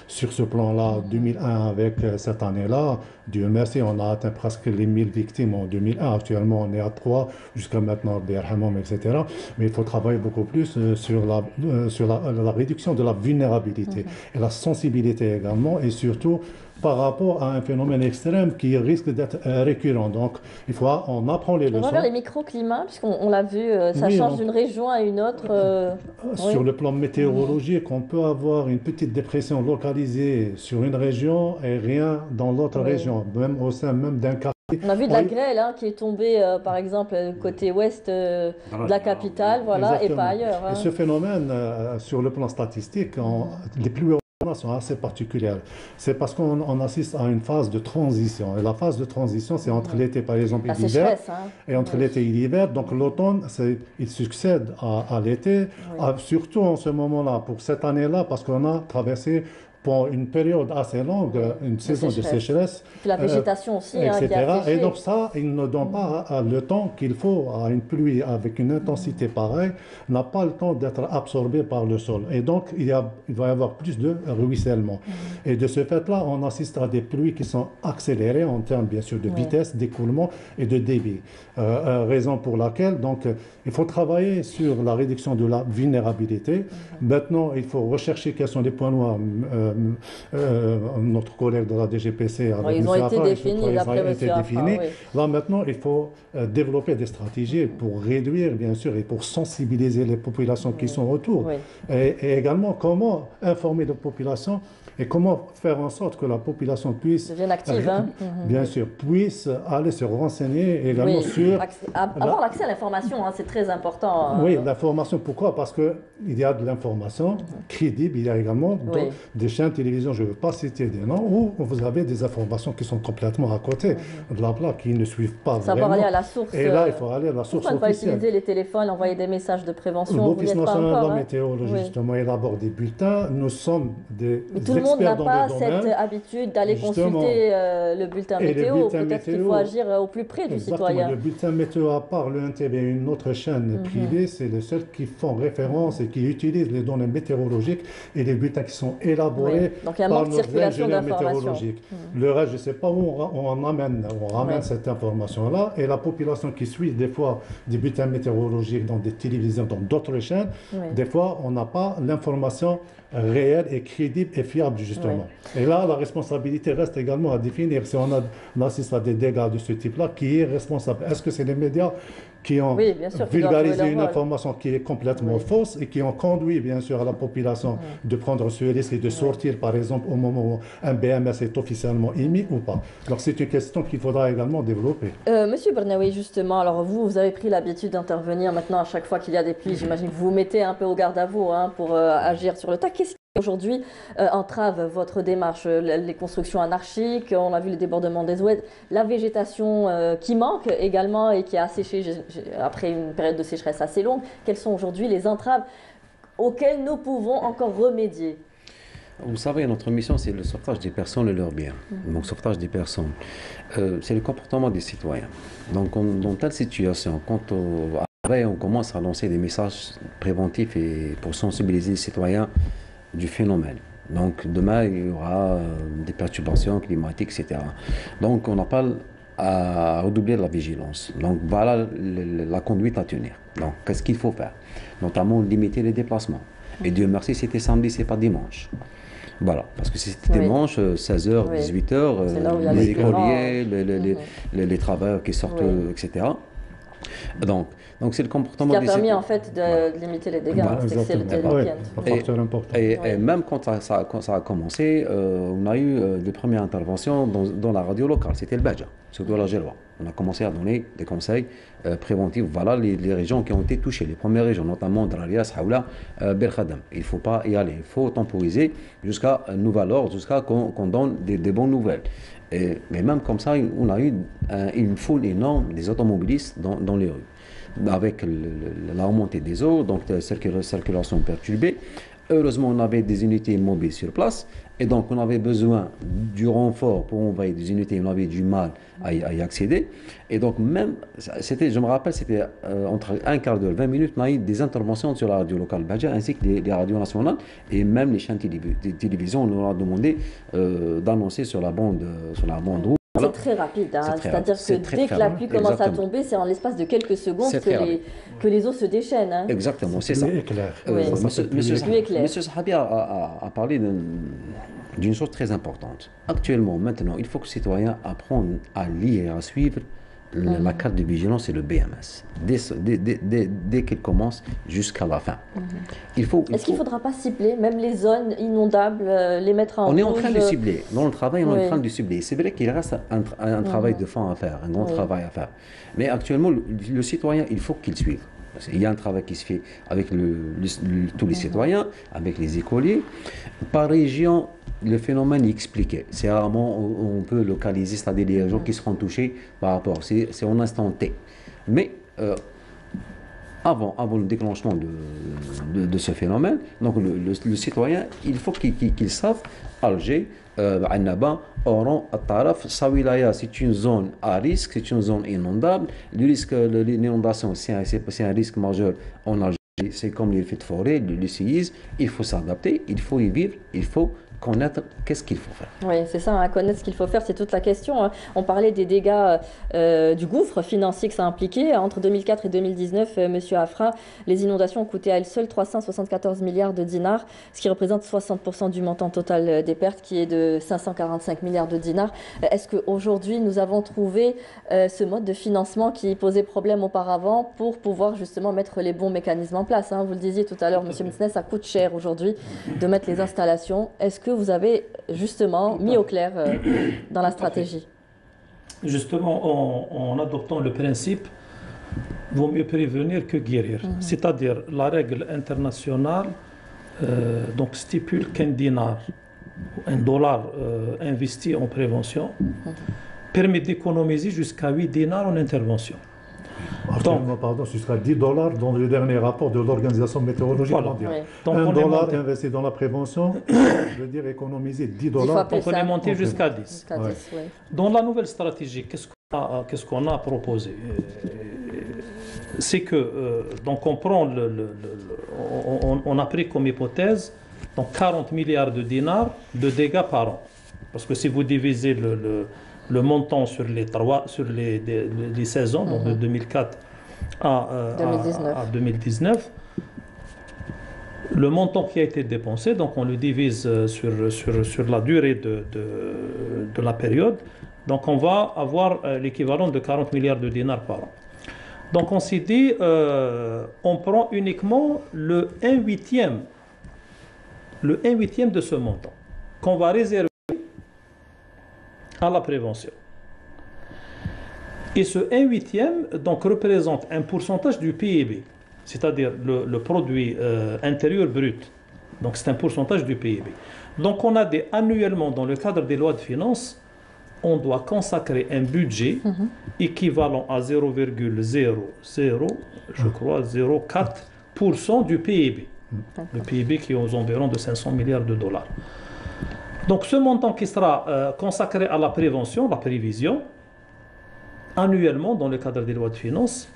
S3: sur ce plan-là, 2001 avec cette année-là. Dieu merci, on a atteint presque les 1000 victimes en 2001. Actuellement, on est à 3, jusqu'à maintenant, etc. Mais il faut travailler beaucoup plus sur la réduction de la vulnérabilité et la sensibilité également, et surtout par rapport à un phénomène extrême qui risque d'être récurrent. Donc, on apprend les leçons.
S1: On va vers les microclimats, puisqu'on l'a vu, ça change d'une région à une autre.
S3: Sur le plan météorologique, on peut avoir une petite dépression localisée sur une région et rien dans l'autre région, même au sein même d'un quartier.
S1: On a vu de la grêle qui est tombée, par exemple, côté ouest de la capitale, et pas ailleurs.
S3: Et ce phénomène, sur le plan statistique, les pluies sont assez particulières. C'est parce qu'on assiste à une phase de transition. Et la phase de transition, c'est entre l'été, par exemple, et l'hiver. Et entre l'été et l'hiver. Donc l'automne, il succède à l'été, surtout en ce moment-là, pour cette année-là, parce qu'on a traversé pour une période assez longue, une saison de sécheresse.
S1: Puis la végétation aussi,
S3: etc.
S1: Qui a
S3: et donc ça, il ne donne pas le temps qu'il faut à une pluie avec une intensité pareille, n'a pas le temps d'être absorbée par le sol. Et donc, il va y avoir plus de ruissellement. Et de ce fait-là, on assiste à des pluies qui sont accélérées en termes, bien sûr, de vitesse, d'écoulement et de débit. Raison pour laquelle, donc, il faut travailler sur la réduction de la vulnérabilité. Maintenant, il faut rechercher quels sont les points noirs. Notre collègue de la DGPC
S1: ils ont été définis d'après M. Afra.
S3: Là maintenant, il faut développer des stratégies pour réduire, bien sûr, et pour sensibiliser les populations qui sont autour. Et également, comment informer les populations et comment faire en sorte que la population puisse
S1: devienne active,
S3: bien sûr, puisse aller se renseigner également sur
S1: avoir l'accès à l'information, c'est très important.
S3: Oui, l'information. Pourquoi? Parce que il y a de l'information crédible. Il y a également des chaînes de télévision, je ne veux pas citer des noms, où vous avez des informations qui sont complètement à côté de la plaque, qui ne suivent pas vraiment.
S1: Savoir aller à la source.
S3: Et là, il faut aller à la source officielle.
S1: Pourquoi ne pas utiliser les téléphones, envoyer des messages de prévention?
S3: L'Office national de la météorologie, justement, élabore des bulletins. Nous sommes des
S1: Tout le monde n'a pas cette habitude d'aller consulter le bulletin météo. Peut-être qu'il faut agir au plus près du citoyen.
S3: Le bulletin météo, à part le NTV et une autre chaîne privée, c'est les seuls qui font référence et qui utilisent les données météorologiques et les bulletins qui sont élaborés
S1: Donc il y a un manque de circulation d'informations.
S3: Le reste, je ne sais pas où on ramène cette information-là. Et la population qui suit des fois des bulletins météorologiques dans des télévisions, dans d'autres chaînes, des fois, on n'a pas l'information réelle et crédible et fiable, justement. Et là, la responsabilité reste également à définir. Si on assiste à des dégâts de ce type-là, qui est responsable? Est-ce que c'est les médias qui ont vulgarisé une information qui est complètement fausse et qui ont conduit, bien sûr, à la population de prendre ce risque et de sortir, par exemple, au moment où un BMS est officiellement émis ou pas? Donc, c'est une question qu'il faudra également développer.
S1: Monsieur Bernaoui, justement, alors vous avez pris l'habitude d'intervenir maintenant à chaque fois qu'il y a des pluies. J'imagine que vous vous mettez un peu au garde à vous pour agir sur le tas. aujourd'hui entrave votre démarche? Les constructions anarchiques, on a vu les débordements des oueds, la végétation qui manque également et qui a asséché après une période de sécheresse assez longue. Quelles sont aujourd'hui les entraves auxquelles nous pouvons encore remédier?
S2: Vous savez, notre mission, c'est le sauvetage des personnes et leurs biens. Donc, sauvetage des personnes. C'est le comportement des citoyens. Donc, dans telle situation, quand on commence à lancer des messages préventifs et pour sensibiliser les citoyens du phénomène. Donc, demain, il y aura des perturbations climatiques, etc. Donc, on appelle à redoubler de la vigilance. Donc, voilà la conduite à tenir. Donc, qu'est-ce qu'il faut faire? Notamment, limiter les déplacements. Et Dieu merci, c'était samedi, c'est pas dimanche. Voilà, parce que si c'était dimanche, 16h, 18h, les écoliers, les travailleurs qui sortent, etc. Donc c'est le comportement.
S1: Ce qui a permis en fait de limiter les dégâts, c'est le week-end.
S2: Et même quand ça a commencé, on a eu des premières interventions dans la radio locale, c'était le Badja, surtout la Gélois. On a commencé à donner des conseils préventifs. Voilà les régions qui ont été touchées, les premières régions, notamment Draria, Saoula, Berkhadam. Il ne faut pas y aller, il faut temporiser jusqu'à nouvel ordre, jusqu'à qu'on donne des bonnes nouvelles. Mais même comme ça, on a eu une foule énorme des automobilistes dans les rues, avec la remontée des eaux, donc la circulation perturbée. Heureusement, on avait des unités mobiles sur place, et donc on avait besoin du renfort pour envoyer des unités, on avait du mal à y accéder. Et donc même, je me rappelle, c'était entre un quart d'heure, 20 minutes, on a eu des interventions sur la radio locale Badja, ainsi que les radios nationales, et même les chaînes de télévision, on leur a demandé d'annoncer sur la bande rouge.
S1: C'est très rapide, hein. C'est-à-dire que dès que la pluie commence à tomber, c'est en l'espace de quelques secondes que les eaux se déchaînent. Hein.
S2: Exactement, c'est ça. Monsieur Sahabi a parlé d'une chose très importante. Actuellement, maintenant, il faut que les citoyens apprennent à lire et à suivre la carte de vigilance et le BMS, dès qu'elle commence jusqu'à la fin.
S1: Est-ce qu'il ne faudra pas cibler même les zones inondables, les mettre en rouge?
S2: On est en train de cibler. Dans le travail, on est en train de cibler. C'est vrai qu'il reste un travail de fond à faire, un grand travail à faire. Mais actuellement, le citoyen, il faut qu'il suive. Il y a un travail qui se fait avec tous les citoyens, avec les écoliers. Par région, le phénomène est expliqué. C'est rarement où on peut localiser, c'est-à-dire les gens qui seront touchés par rapport. C'est en instant T. Mais avant le déclenchement de ce phénomène, donc le citoyen, il faut qu'il sache Alger, Annaba, Oran, At-Taraf, Sawilaya, c'est une zone à risque, c'est une zone inondable. Le risque de l'inondation, c'est un risque majeur en Algérie. C'est comme les feux de forêt, le séisme. Il faut s'adapter, il faut y vivre, il faut connaître qu'est-ce qu'il faut faire.
S1: Oui, c'est ça, hein, connaître ce qu'il faut faire, c'est toute la question. Hein. On parlait des dégâts du gouffre financier que ça a impliqué. Entre 2004 et 2019, Monsieur Afra, les inondations ont coûté à elles seules 374 milliards de dinars, ce qui représente 60% du montant total des pertes, qui est de 545 milliards de dinars. Est-ce qu'aujourd'hui, nous avons trouvé ce mode de financement qui posait problème auparavant pour pouvoir justement mettre les bons mécanismes en place, hein? Vous le disiez tout à l'heure, Monsieur Mtsnes, ça coûte cher aujourd'hui de mettre les installations. Est-ce que vous avez justement mis au clair dans la stratégie?
S4: Justement, en adoptant le principe, vaut mieux prévenir que guérir. C'est-à-dire, la règle internationale donc stipule qu'un dinar, un dollar investi en prévention, permet d'économiser jusqu'à 8 dinars en intervention.
S3: Pardon, jusqu'à 10 dollars dans le dernier rapport de l'Organisation météorologique mondiale.
S4: Donc
S3: un dollar investi dans la prévention, je veux dire économiser 10 dollars.
S4: Donc on est monté jusqu'à 10. Dans la nouvelle stratégie, qu'est-ce qu'on a proposé? C'est que donc on prend on a pris comme hypothèse donc 40 milliards de dinars de dégâts par an. Parce que si vous divisez le montant sur les 16 ans, donc de 2004 à 2019, le montant qui a été dépensé, donc on le divise sur la durée de la période, donc on va avoir l'équivalent de 40 milliards de dinars par an. Donc on s'est dit, on prend uniquement le 1/8 de ce montant qu'on va réserver à la prévention. Et ce 1/8 donc représente un pourcentage du PIB, c'est-à-dire le produit intérieur brut Donc c'est un pourcentage du PIB. Donc on a annuellement, dans le cadre des lois de finances, on doit consacrer un budget équivalent à 0,00, je crois, 0,4% du PIB. Le PIB qui est aux environs de 500 milliards de dollars. Donc ce montant qui sera consacré à la prévention, la prévision, annuellement dans le cadre des lois de finances,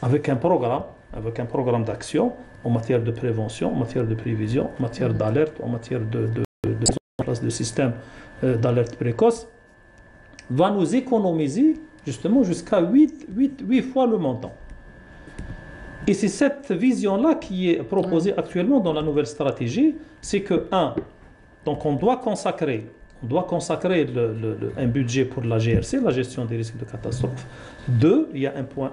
S4: avec un programme d'action en matière de prévention, en matière de prévision, en matière d'alerte, en matière de mise en place de systèmes d'alerte précoce, va nous économiser justement jusqu'à 8 fois le montant. Et c'est cette vision-là qui est proposée actuellement dans la nouvelle stratégie, c'est que, donc on doit consacrer un budget pour la GRC, la gestion des risques de catastrophe. 2, il y a un point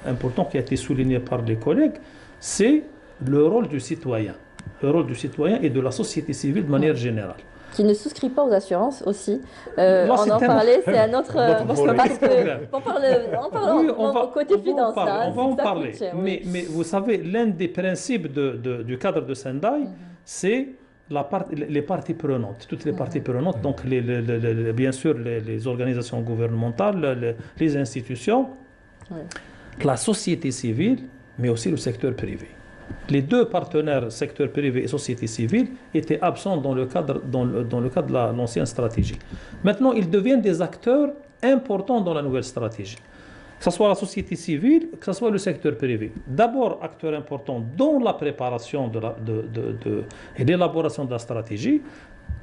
S4: important qui a été souligné par les collègues, c'est le rôle du citoyen. Le rôle du citoyen et de la société civile de manière générale.
S1: Qui ne souscrit pas aux assurances aussi. On en parlait, c'est un autre... on parle au côté finance.
S4: On va en parler. Mais vous savez, l'un des principes du cadre de Sendai, c'est les parties prenantes, toutes les parties prenantes, donc bien sûr les organisations gouvernementales, les institutions, la société civile, mais aussi le secteur privé. Les deux partenaires, secteur privé et société civile, étaient absents dans le cadre de l'ancienne stratégie. Maintenant, ils deviennent des acteurs importants dans la nouvelle stratégie. Que ce soit la société civile, que ce soit le secteur privé. D'abord, acteurs importants dans la préparation et l'élaboration de la stratégie.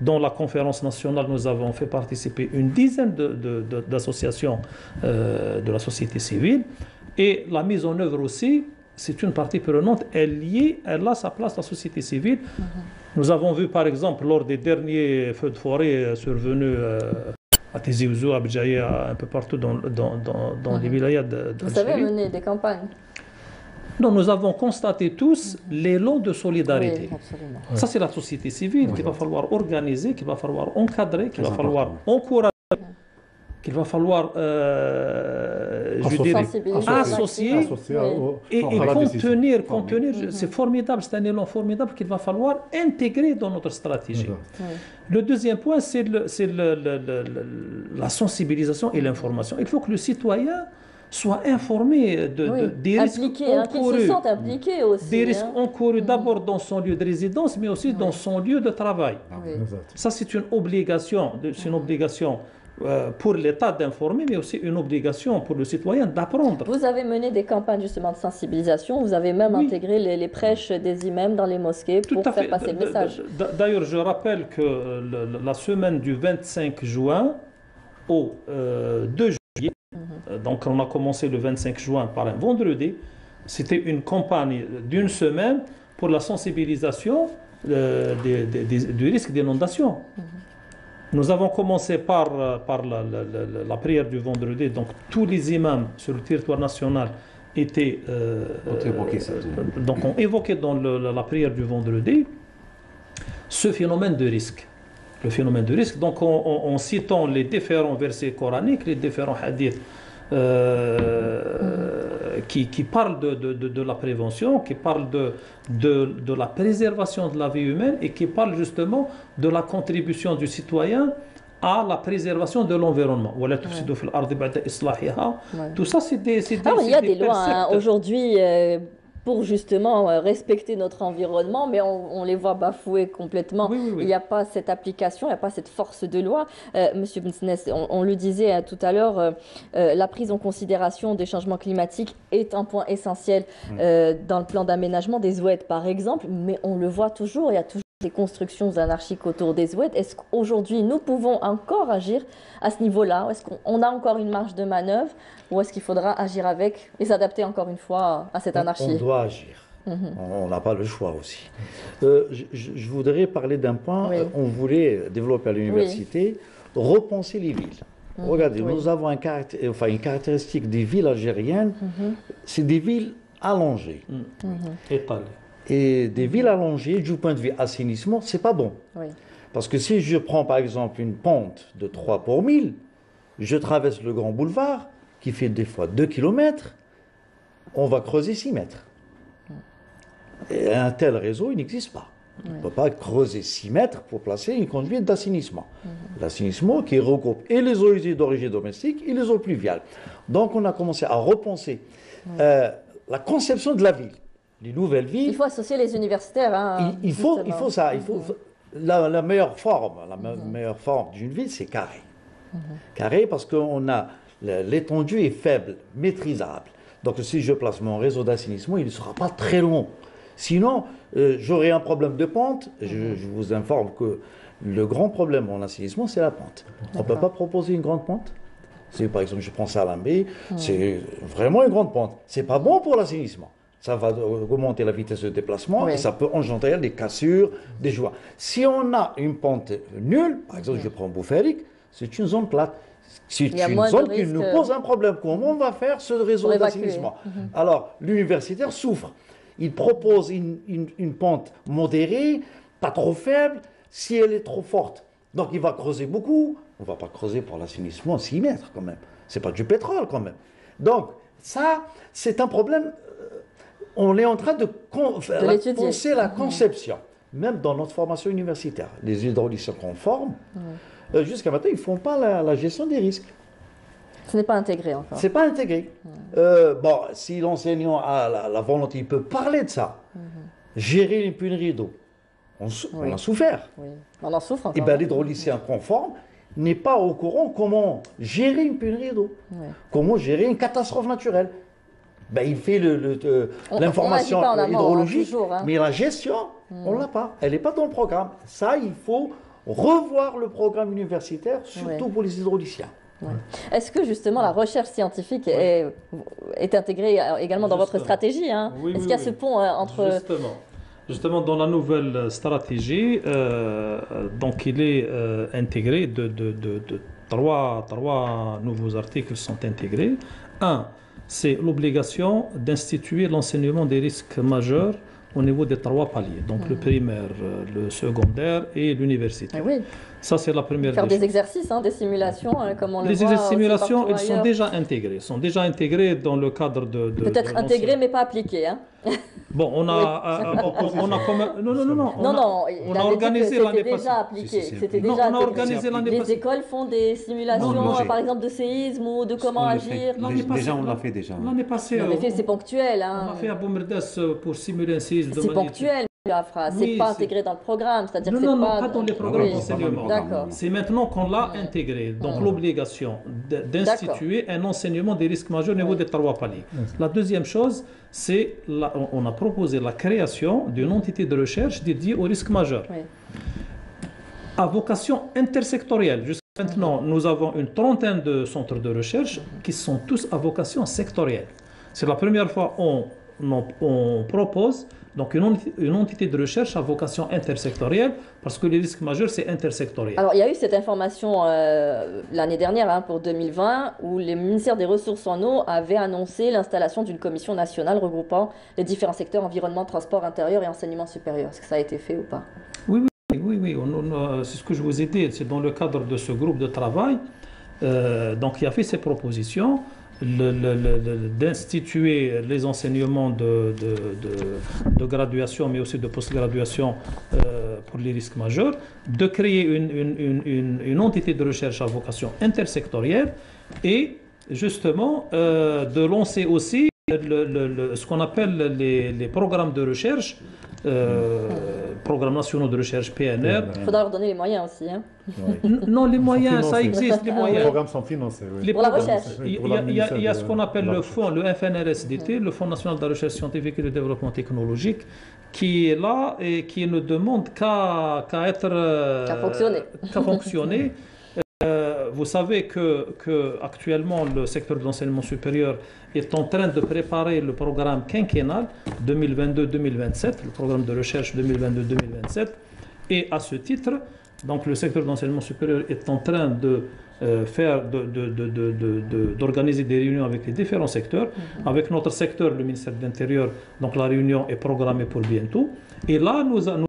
S4: Dans la conférence nationale, nous avons fait participer une dizaine d'associations de la société civile. Et la mise en œuvre aussi, c'est une partie prenante, elle a sa place, la société civile. Nous avons vu par exemple lors des derniers feux de forêt survenus à Tizi Ouzou, à Béjaïa, un peu partout dans les wilayas d'Algérie.
S1: Vous savez mener des campagnes.
S4: Non, nous avons constaté tous l'élan de solidarité.
S1: Oui, absolument.
S4: Ça, c'est la société civile qu'il va falloir organiser, qu'il va falloir encadrer, qu'il va falloir encourager, qu'il va falloir associer et contenir. C'est formidable, c'est un élan formidable qu'il va falloir intégrer dans notre stratégie. Le deuxième point, c'est la sensibilisation et l'information. Il faut que le citoyen soit informé des risques encourus.
S1: Qu'il se sente impliqué aussi.
S4: Des risques encourus d'abord dans son lieu de résidence, mais aussi dans son lieu de travail. Ça, c'est une obligation. Pour l'État d'informer, mais aussi une obligation pour le citoyen d'apprendre.
S1: Vous avez mené des campagnes justement de sensibilisation, vous avez même intégré les prêches des imams dans les mosquées pour faire passer le message.
S4: D'ailleurs, je rappelle que la semaine du 25 juin au 2 juillet, donc on a commencé le 25 juin par un vendredi, c'était une campagne d'une semaine pour la sensibilisation du risque d'inondation. Nous avons commencé par la prière du vendredi, donc tous les imams sur le territoire national ont évoqué dans la prière du vendredi ce phénomène de risque. Le phénomène de risque, donc en citant les différents versets coraniques, les différents hadiths qui parlent de la prévention, qui parlent de la préservation de la vie humaine et qui parlent justement de la contribution du citoyen à la préservation de l'environnement. Tout ça, c'est des
S1: il y a des lois aujourd'hui pour justement respecter notre environnement, mais on les voit bafouer complètement. Il n'y a pas cette application, il n'y a pas cette force de loi. Monsieur Bensness, on le disait tout à l'heure, la prise en considération des changements climatiques est un point essentiel dans le plan d'aménagement des oueds, par exemple, mais on le voit toujours, il y a toujours des constructions anarchiques autour des oueds. Est-ce qu'aujourd'hui, nous pouvons encore agir à ce niveau-là? Est-ce qu'on a encore une marge de manœuvre ou est-ce qu'il faudra agir avec et s'adapter encore une fois à cette anarchie?
S5: On doit agir. On n'a pas le choix aussi. Je voudrais parler d'un point. On voulait développer à l'université, repenser les villes. Regardez, nous avons une caractéristique des villes algériennes, c'est des villes allongées.
S4: Étalées.
S5: Et des villes allongées, du point de vue assainissement, c'est pas bon. Parce que si je prends par exemple une pente de 3 pour 1000, je traverse le grand boulevard, qui fait des fois 2 km, on va creuser 6 mètres. Et un tel réseau, il n'existe pas. On ne peut pas creuser 6 mètres pour placer une conduite d'assainissement. L'assainissement qui regroupe et les eaux usées d'origine domestique et les eaux pluviales. Donc on a commencé à repenser la conception de la ville, les nouvelles villes.
S1: Il faut associer les universitaires. Hein,
S5: il faut ça. Il faut, la meilleure forme, meilleure forme d'une ville, c'est carré. Carré parce qu'on a l'étendue est faible, maîtrisable. Donc si je place mon réseau d'assainissement, il ne sera pas très long. Sinon, j'aurai un problème de pente. Je vous informe que le grand problème en assainissement, c'est la pente. On ne peut pas proposer une grande pente. Si par exemple je prends Salambé, c'est vraiment une grande pente. Ce n'est pas bon pour l'assainissement. Ça va augmenter la vitesse de déplacement et ça peut engendrer des cassures, des joies. Si on a une pente nulle, par exemple je prends Boufféric, c'est une zone plate. C'est une zone qui nous pose un problème. Comment on va faire ce réseau d'assainissement? Alors, l'universitaire souffre. Il propose une pente modérée, pas trop faible, si elle est trop forte. Donc, il va creuser beaucoup. On ne va pas creuser pour l'assainissement 6 mètres quand même. Ce n'est pas du pétrole quand même. Donc, ça, c'est un problème. On est en train de penser la conception, même dans notre formation universitaire. Les hydrauliciens qu'on forme, jusqu'à maintenant, ils ne font pas la gestion des risques.
S1: Ce n'est pas intégré encore.
S5: Ce n'est pas intégré. Bon, si l'enseignant a la volonté, il peut parler de ça. Gérer une pénurie d'eau. On a souffert.
S1: Oui. On en souffre encore.
S5: Et bien, l'hydraulicien conforme n'est pas au courant comment gérer une pénurie d'eau. Comment gérer une catastrophe naturelle. Ben, il fait l'information hydrologique, mais la gestion, on ne l'a pas. Elle n'est pas dans le programme. Ça, il faut revoir le programme universitaire, surtout pour les hydrauliciens.
S1: Est-ce que justement la recherche scientifique est intégrée également dans votre stratégie, hein? Est-ce qu'il y a ce pont entre...
S4: Justement, dans la nouvelle stratégie, donc il est intégré trois nouveaux articles sont intégrés. Un, c'est l'obligation d'instituer l'enseignement des risques majeurs au niveau des 3 paliers, donc le primaire, le secondaire et l'universitaire.
S1: Oui.
S4: Ça, c'est la première
S1: Faire des exercices, hein, des simulations, comme on le voit.
S4: Les simulations, elles sont déjà intégrées. Sont déjà intégrées dans le cadre de
S1: peut-être intégrées, mais pas appliquées. Hein.
S4: Bon, on a quand même...
S1: Non,
S4: on a organisé l'année passée.
S1: C'était déjà
S4: on a organisé l'année passée.
S1: Les écoles font des simulations, par exemple, de séisme ou de comment agir.
S2: Déjà, on l'a fait déjà.
S4: L'année passée...
S1: c'est ponctuel. Hein.
S4: On a fait à Boumerdès pour simuler un séisme.
S1: C'est ponctuel. C'est pas intégré dans le programme, c'est-à-dire que
S4: non, pas dans les programmes d'enseignement.
S1: D'accord.
S4: C'est maintenant qu'on l'a intégré, donc l'obligation d'instituer un enseignement des risques majeurs au niveau des 3 paliers. La deuxième chose, c'est on a proposé la création d'une entité de recherche dédiée aux risques majeurs, à vocation intersectorielle. Jusqu'à maintenant, nous avons une trentaine de centres de recherche qui sont tous à vocation sectorielle. C'est la première fois on propose donc une entité de recherche à vocation intersectorielle, parce que les risques majeurs, c'est intersectoriel.
S1: Alors, il y a eu cette information l'année dernière, pour 2020, où le ministère des Ressources en eau avait annoncé l'installation d'une commission nationale regroupant les différents secteurs environnement, transport intérieur et enseignement supérieur. Est-ce que ça a été fait ou pas?
S4: Oui. C'est ce que je vous ai dit. C'est dans le cadre de ce groupe de travail, donc il a fait ces propositions. D'instituer les enseignements de graduation, mais aussi de post-graduation pour les risques majeurs, de créer une entité de recherche à vocation intersectorielle et justement de lancer aussi ce qu'on appelle les programmes de recherche, programmes nationaux de recherche PNR.
S1: Il faudra leur donner les moyens aussi. Hein.
S4: Non, les moyens, ça existe, les moyens.
S3: Les programmes sont financés.
S1: Pour la recherche.
S4: Il y a ce qu'on appelle le fonds, le FNRSDT, le Fonds national de la recherche scientifique et de développement technologique, qui est là et qui ne demande qu'à fonctionner. Vous savez que actuellement le secteur de l'enseignement supérieur est en train de préparer le programme quinquennal 2022-2027, le programme de recherche 2022-2027, et à ce titre, donc le secteur de l'enseignement supérieur est en train d'organiser des réunions avec les différents secteurs. Avec notre secteur, le ministère de l'Intérieur, donc la réunion est programmée pour bientôt. Et là, nous avons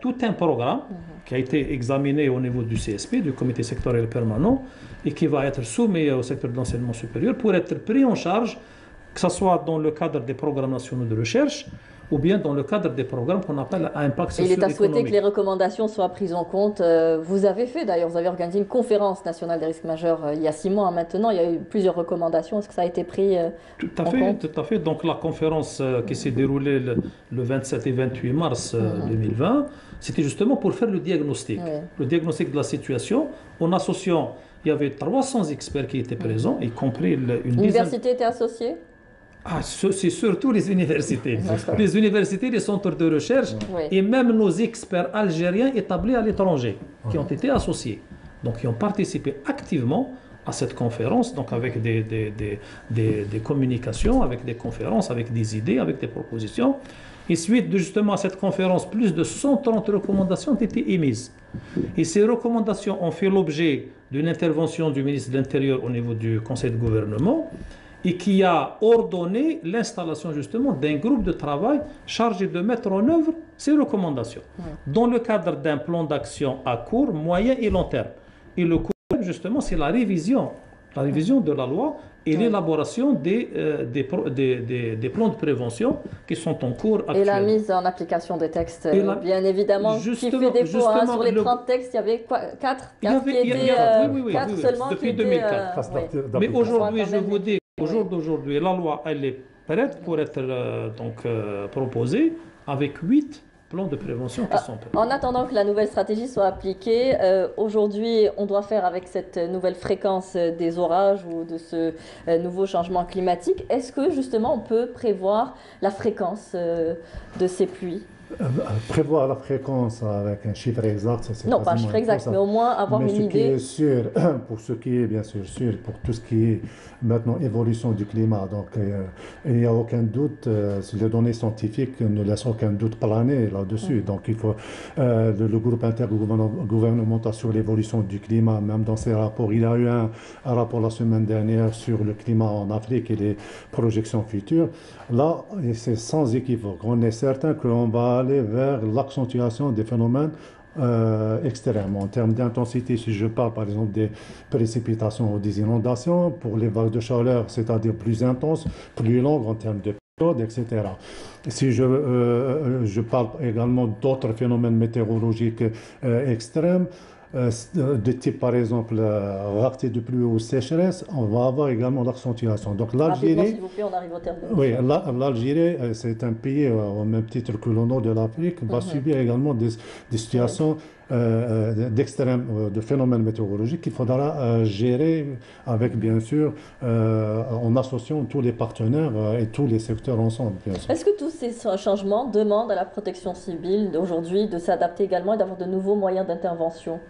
S4: tout un programme qui a été examiné au niveau du CSP, du comité sectoriel permanent, et qui va être soumis au secteur de l'enseignement supérieur pour être pris en charge, que ce soit dans le cadre des programmes nationaux de recherche ou bien dans le cadre des programmes qu'on appelle à impact
S1: Et il est à souhaiter
S4: socio-économique.
S1: que les recommandations soient prises en compte. Vous avez fait d'ailleurs, vous avez organisé une conférence nationale des risques majeurs il y a 6 mois maintenant. Il y a eu plusieurs recommandations. Est-ce que ça a été pris
S4: Tout à
S1: en
S4: fait,
S1: compte?
S4: tout à fait. Donc la conférence qui s'est déroulée le 27 et 28 mars 2020, c'était justement pour faire le diagnostic.
S1: Oui.
S4: Le diagnostic de la situation en associant, il y avait 300 experts qui étaient présents, y compris une dizaine...
S1: L'université était associée?
S4: Ah, c'est surtout les universités.
S1: D'accord.
S4: Les universités, les centres de recherche
S1: Oui.
S4: et même nos experts algériens établis à l'étranger qui ont été associés. Donc, qui ont participé activement à cette conférence, donc avec des communications, avec des conférences, avec des idées, avec des propositions. Et suite justement à cette conférence, plus de 130 recommandations ont été émises. Et ces recommandations ont fait l'objet d'une intervention du ministre de l'Intérieur au niveau du Conseil de gouvernement et qui a ordonné l'installation justement d'un groupe de travail chargé de mettre en œuvre ces recommandations dans le cadre d'un plan d'action à court, moyen et long terme. Et le court terme, justement, c'est la révision de la loi et l'élaboration des plans de prévention qui sont en cours actuellement.
S1: Et la mise en application des textes, bien évidemment, qui
S4: Justement-
S1: fait défaut. Hein,
S4: justement,
S1: sur les
S4: le-
S1: 30 textes, il y avait quoi, 4
S4: Il y avait- il y
S1: étaient,
S4: avait- oui,
S1: 4
S4: oui,
S1: seulement
S4: depuis
S1: qui étaient,
S4: 2004.
S1: oui.
S4: Mais aujourd'hui, je
S1: Attends,
S4: vous dis, au
S1: oui.
S4: jour d'aujourd'hui, la loi, elle est prête pour être proposée avec 8 plans de prévention qui sont prêts.
S1: En attendant que la nouvelle stratégie soit appliquée, aujourd'hui, on doit faire avec cette nouvelle fréquence des orages ou de ce nouveau changement climatique. Est-ce que justement on peut prévoir la fréquence de ces pluies?
S3: Prévoir la fréquence avec un chiffre exact, ça, c'est
S1: Non, pas un
S3: quasiment
S1: chiffre exact,
S3: impossible.
S1: mais au moins avoir
S3: Mais
S1: une
S3: ce qui
S1: idée.
S3: est sûr, pour ce qui est bien sûr sûr, pour tout ce qui est maintenant évolution du climat, donc il n'y a aucun doute, si les données scientifiques ne laissent aucun doute planer là-dessus. Donc il faut, le groupe intergouvernemental sur l'évolution du climat, même dans ses rapports, il y a eu un rapport la semaine dernière sur le climat en Afrique et les projections futures. Là, c'est sans équivoque, on est certain qu'on va aller vers l'accentuation des phénomènes extrêmes. En termes d'intensité, si je parle par exemple des précipitations ou des inondations, pour les vagues de chaleur, c'est-à-dire plus intenses, plus longues en termes de période, etc. Si je parle également d'autres phénomènes météorologiques extrêmes, de type par exemple rareté de pluie ou sécheresse, on va avoir également l'accentuation. Donc
S1: Rapidement,
S3: l'Algérie,
S1: s'il vous plaît, on arrive au terme de
S3: oui, l'Algérie, c'est un pays au même titre que le nord de l'Afrique, va subir également des situations d'extrême, de phénomènes météorologiques qu'il faudra gérer avec, bien sûr, en associant tous les partenaires et tous les secteurs ensemble, bien sûr.
S1: Est-ce que tous ces changements demandent à la protection civile d'aujourd'hui de s'adapter également et d'avoir de nouveaux moyens d'intervention?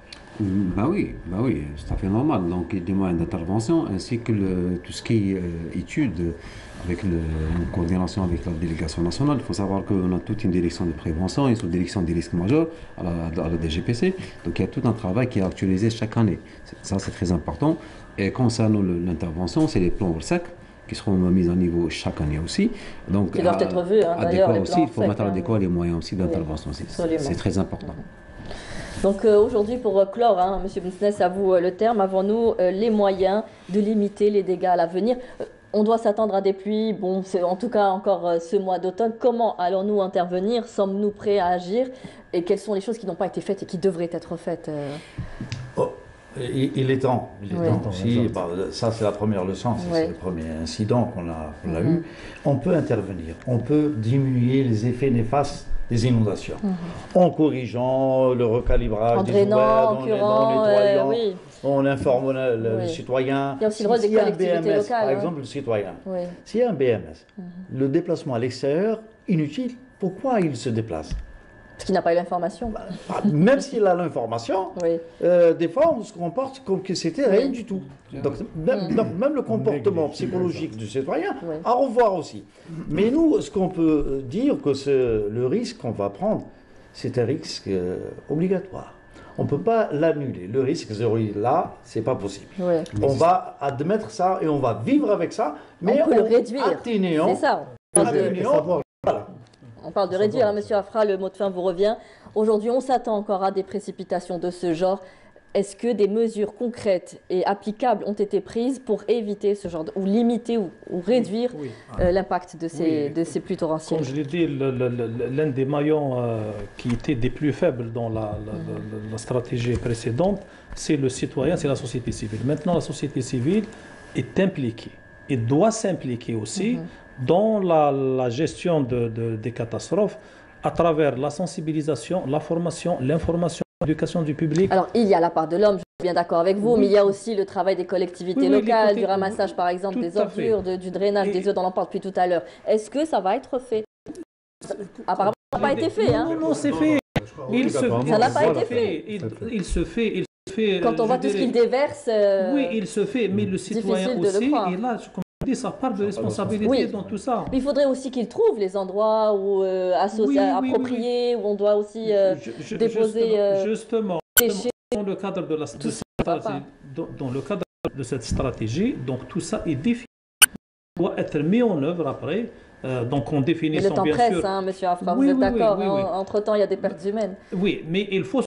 S2: Bah oui, c'est tout à fait normal. Donc, il y a des moyens d'intervention ainsi que tout ce qui est études avec une coordination avec la délégation nationale. Il faut savoir qu'on a toute une direction de prévention, une sous-direction des risques majeurs à la DGPC. Donc, il y a tout un travail qui est actualisé chaque année. Ça, c'est très important. Et concernant l'intervention, c'est les plans RSEC qui seront mis à niveau chaque année aussi. Donc,
S1: Qui doivent être vus, hein, d'ailleurs, les
S2: aussi,
S1: plans
S2: il faut mettre à adéquat les moyens aussi d'intervention.
S1: absolument.
S2: C'est très important.
S1: Donc aujourd'hui, pour clore, hein, Monsieur Bounsness, à vous le terme, avons-nous les moyens de limiter les dégâts à l'avenir? On doit s'attendre à des pluies, bon, c'est en tout cas encore ce mois d'automne. Comment allons-nous intervenir? Sommes-nous prêts à agir? Et quelles sont les choses qui n'ont pas été faites et qui devraient être faites?
S5: Il est temps. Il est
S1: Oui.
S5: temps. Ça, c'est la première leçon, c'est le premier incident qu'on a eu. On peut intervenir, on peut diminuer les effets néfastes des inondations en corrigeant le recalibrage
S1: En
S5: des
S1: drainant,
S5: ouverts,
S1: en curant,
S5: nettoyant,
S1: oui.
S5: on informe le
S1: Oui.
S5: citoyen.
S1: Il y a aussi le rôle des
S5: S'il y a un
S1: collectivités
S5: BMS,
S1: locales,
S5: par
S1: hein.
S5: exemple, le citoyen.
S1: Oui.
S5: S'il y a un BMS, le déplacement à l'extérieur, inutile, pourquoi il se déplace?
S1: Parce qu'il n'a pas eu l'information.
S5: Même s'il a l'information,
S1: Oui.
S5: des fois on se comporte comme que c'était rien du tout. Donc même le comportement psychologique du citoyen,
S1: Oui.
S5: à revoir aussi. Mais nous, ce qu'on peut dire, que le risque qu'on va prendre, c'est un risque obligatoire. On ne peut pas l'annuler. Le risque zéro, là, c'est pas possible.
S1: Oui.
S5: On va admettre ça et on va vivre avec ça, mais
S1: On peut le réduire.
S5: atténuant.
S1: C'est ça. On parle de-
S5: Atténuant, voilà.
S1: On parle de réduire, hein, Monsieur Afra, le mot de fin vous revient. Aujourd'hui, on s'attend encore à des précipitations de ce genre. est-ce que des mesures concrètes et applicables ont été prises pour éviter ce genre ou limiter ou réduire l'impact de ces pluies torrentielles?
S4: Comme je l'ai dit, l'un des maillons qui était des plus faibles dans la stratégie précédente, c'est le citoyen, c'est la société civile. Maintenant, la société civile est impliquée et doit s'impliquer aussi dans la gestion des catastrophes à travers la sensibilisation, la formation, l'information, l'éducation du public.
S1: Alors, il y a la part de l'homme, je suis bien d'accord avec vous, mais il y a aussi le travail des collectivités locales, du ramassage par exemple des ordures, du drainage des eaux, dont on parle depuis tout à l'heure. Est-ce que ça va être fait? Apparemment, ça n'a pas été fait.
S4: Non, c'est fait.
S1: Ça n'a pas été fait.
S4: Il se fait.
S1: Quand on voit tout ce qu'il déverse,
S4: oui, il se fait, mais le citoyen aussi, et là, comme je dis, ça part de responsabilité dans tout ça.
S1: Il faudrait aussi qu'il trouve les endroits où, appropriés, où on doit aussi déposer
S4: justement,
S1: déchets.
S4: dans le cadre de cette stratégie, donc tout ça est défini, doit être mis en œuvre après. Donc en définissant
S1: le temps
S4: bien
S1: presse,
S4: sûr.
S1: hein, monsieur Afra, vous êtes d'accord, entre-temps il y a des pertes humaines.
S4: Oui, mais il faut se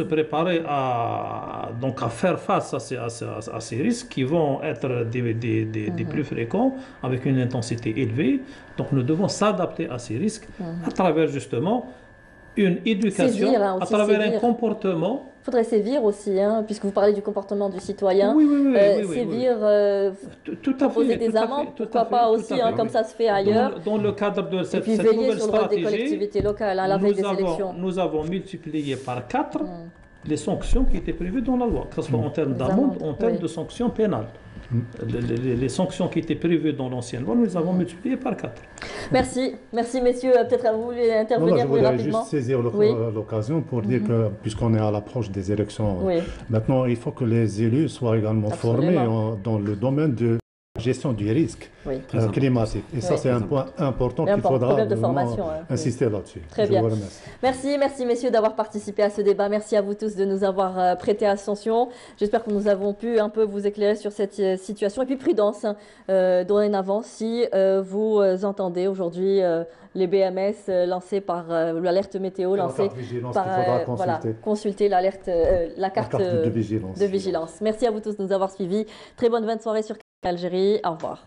S4: préparer à faire face à ces risques qui vont être des plus fréquents avec une intensité élevée. Donc nous devons s'adapter à ces risques à travers justement une éducation, à travers un comportement.
S1: Il faudrait sévir aussi, hein, puisque vous parlez du comportement du citoyen. Sévir, proposer des amendes, pourquoi pas aussi, comme ça se fait ailleurs.
S4: Dans le cadre de cette
S1: nouvelle stratégie. Et puis veiller
S4: sur
S1: le rôle des collectivités locales à la veille des élections.
S4: Nous avons multiplié par 4 les sanctions qui étaient prévues dans la loi, que ce soit en termes d'amende ou en termes de sanctions pénales. Les sanctions qui étaient prévues dans l'ancienne loi, nous les avons multipliées par 4.
S1: Merci messieurs. Peut-être vous voulez intervenir plus rapidement.
S3: Je voudrais juste saisir l'occasion pour dire que, puisqu'on est à l'approche des élections, maintenant il faut que les élus soient également formés dans le domaine de gestion du risque climatique. Et ça, c'est un point important qu'il faudra insister là-dessus.
S1: Très bien. Merci messieurs d'avoir participé à ce débat. Merci à vous tous de nous avoir prêté attention. J'espère que nous avons pu un peu vous éclairer sur cette situation. Et puis prudence, dorénavant, si vous entendez aujourd'hui les BMS lancés par l'alerte météo, lancée par consulter l'alerte, la carte de vigilance. Merci à vous tous de nous avoir suivis. Très bonne fin de soirée sur Algérie. Au revoir.